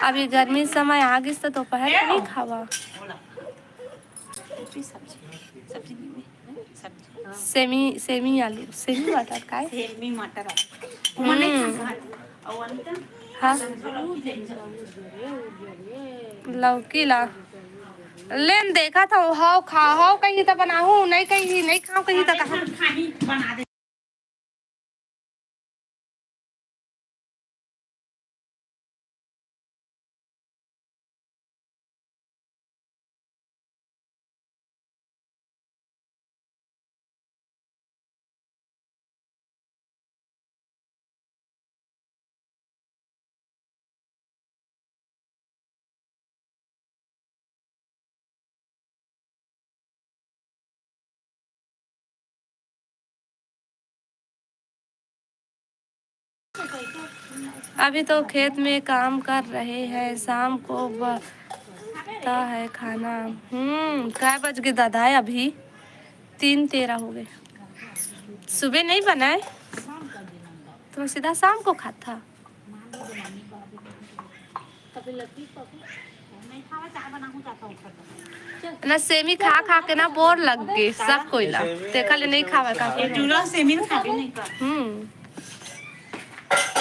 अभी गर्मी समय आ गई तो दोपहर को नहीं खावा। सेमी सेमी आलू, सेमी मटर का है? सेमी मटर हाँ लौकी ला लेन देखा था। हाउ खाओ कहीं तो बनाऊ, नहीं कहीं नहीं खाओ कहीं तो कहा बना दे। अभी तो खेत में काम कर रहे हैं, शाम को बनता है खाना। काय बज गए दादा है? अभी 3:13 हो गए। सुबह नहीं बनाए तो सीधा शाम को खाता। ना सेमी खा खा के ना बोर लग गए सब कोई ला, देखा ले नहीं खावा का।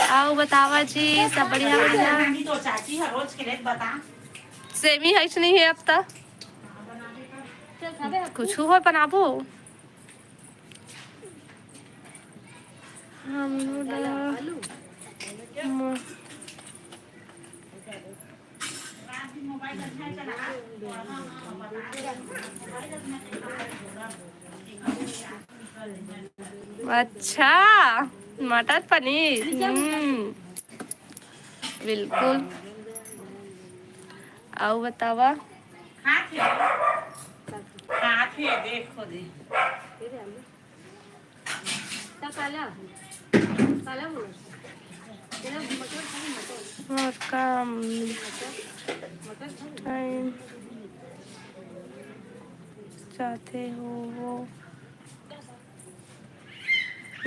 आओ बतावा जी सब बढ़िया बढ़िया। तो चाची हर रोज के रेट बता। सेमी है नहीं है अब तक कुछ हो बनाबो। अच्छा मटर पनीर, बिल्कुल। आओ बतावा। देखो दे और काम टाइम चाहते हो वो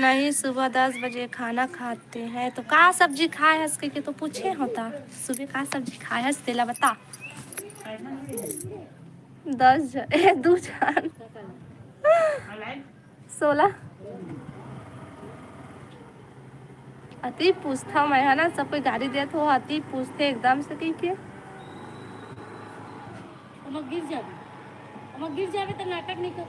नहीं। सुबह 10 बजे खाना खाते हैं तो का सब्जी खाए हंस के तो पूछे होता। सुबह का सब्जी खाए हंस तेला बता। 10 2 4 16 अति पूछता मैं है ना, सब कोई गाड़ी देते हो अति पूछते एकदम से कहीं के गिर जावे तो नाटक नहीं कर।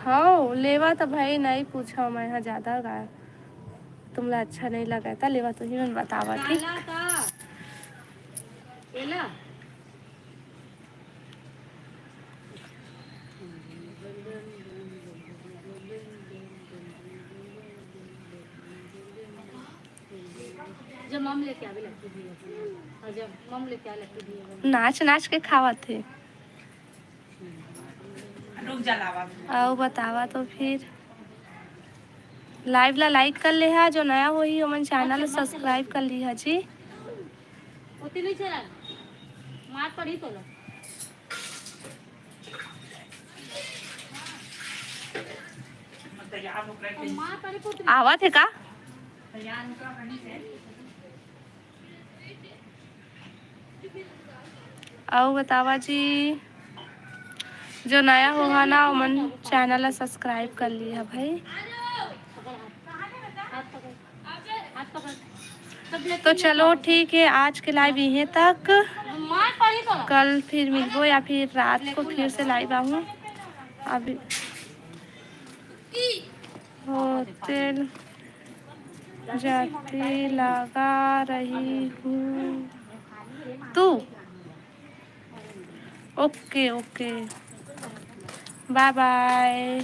हाँ लेवा तो भाई नहीं पूछा मैं यहाँ ज्यादा गाया तुमला अच्छा नहीं लगा था लेवा तो ही मैं बतावा ठीक। जब मम लेके आवे लगती थी और जब मम लेके आ लगती थी नाच नाच के खावा थे। रुक जा लावा। आओ बतावा तो फिर लाइव ला लाइक कर ले है, जो नया हो ही हमन चैनल सब्सक्राइब कर ली है जी। होती नहीं चला मार पड़ी तो लो। आवा थे का आओ बतावा जी, जो नया होगा ना हमन चैनल सब्सक्राइब कर लिया भाई। तो चलो ठीक है, आज के लाइव यहीं तक। कल फिर मिलबो या फिर रात को फिर से लाइव आऊँ। अभी होटल जाते लगा रही हूँ तू। Okay okay, bye bye.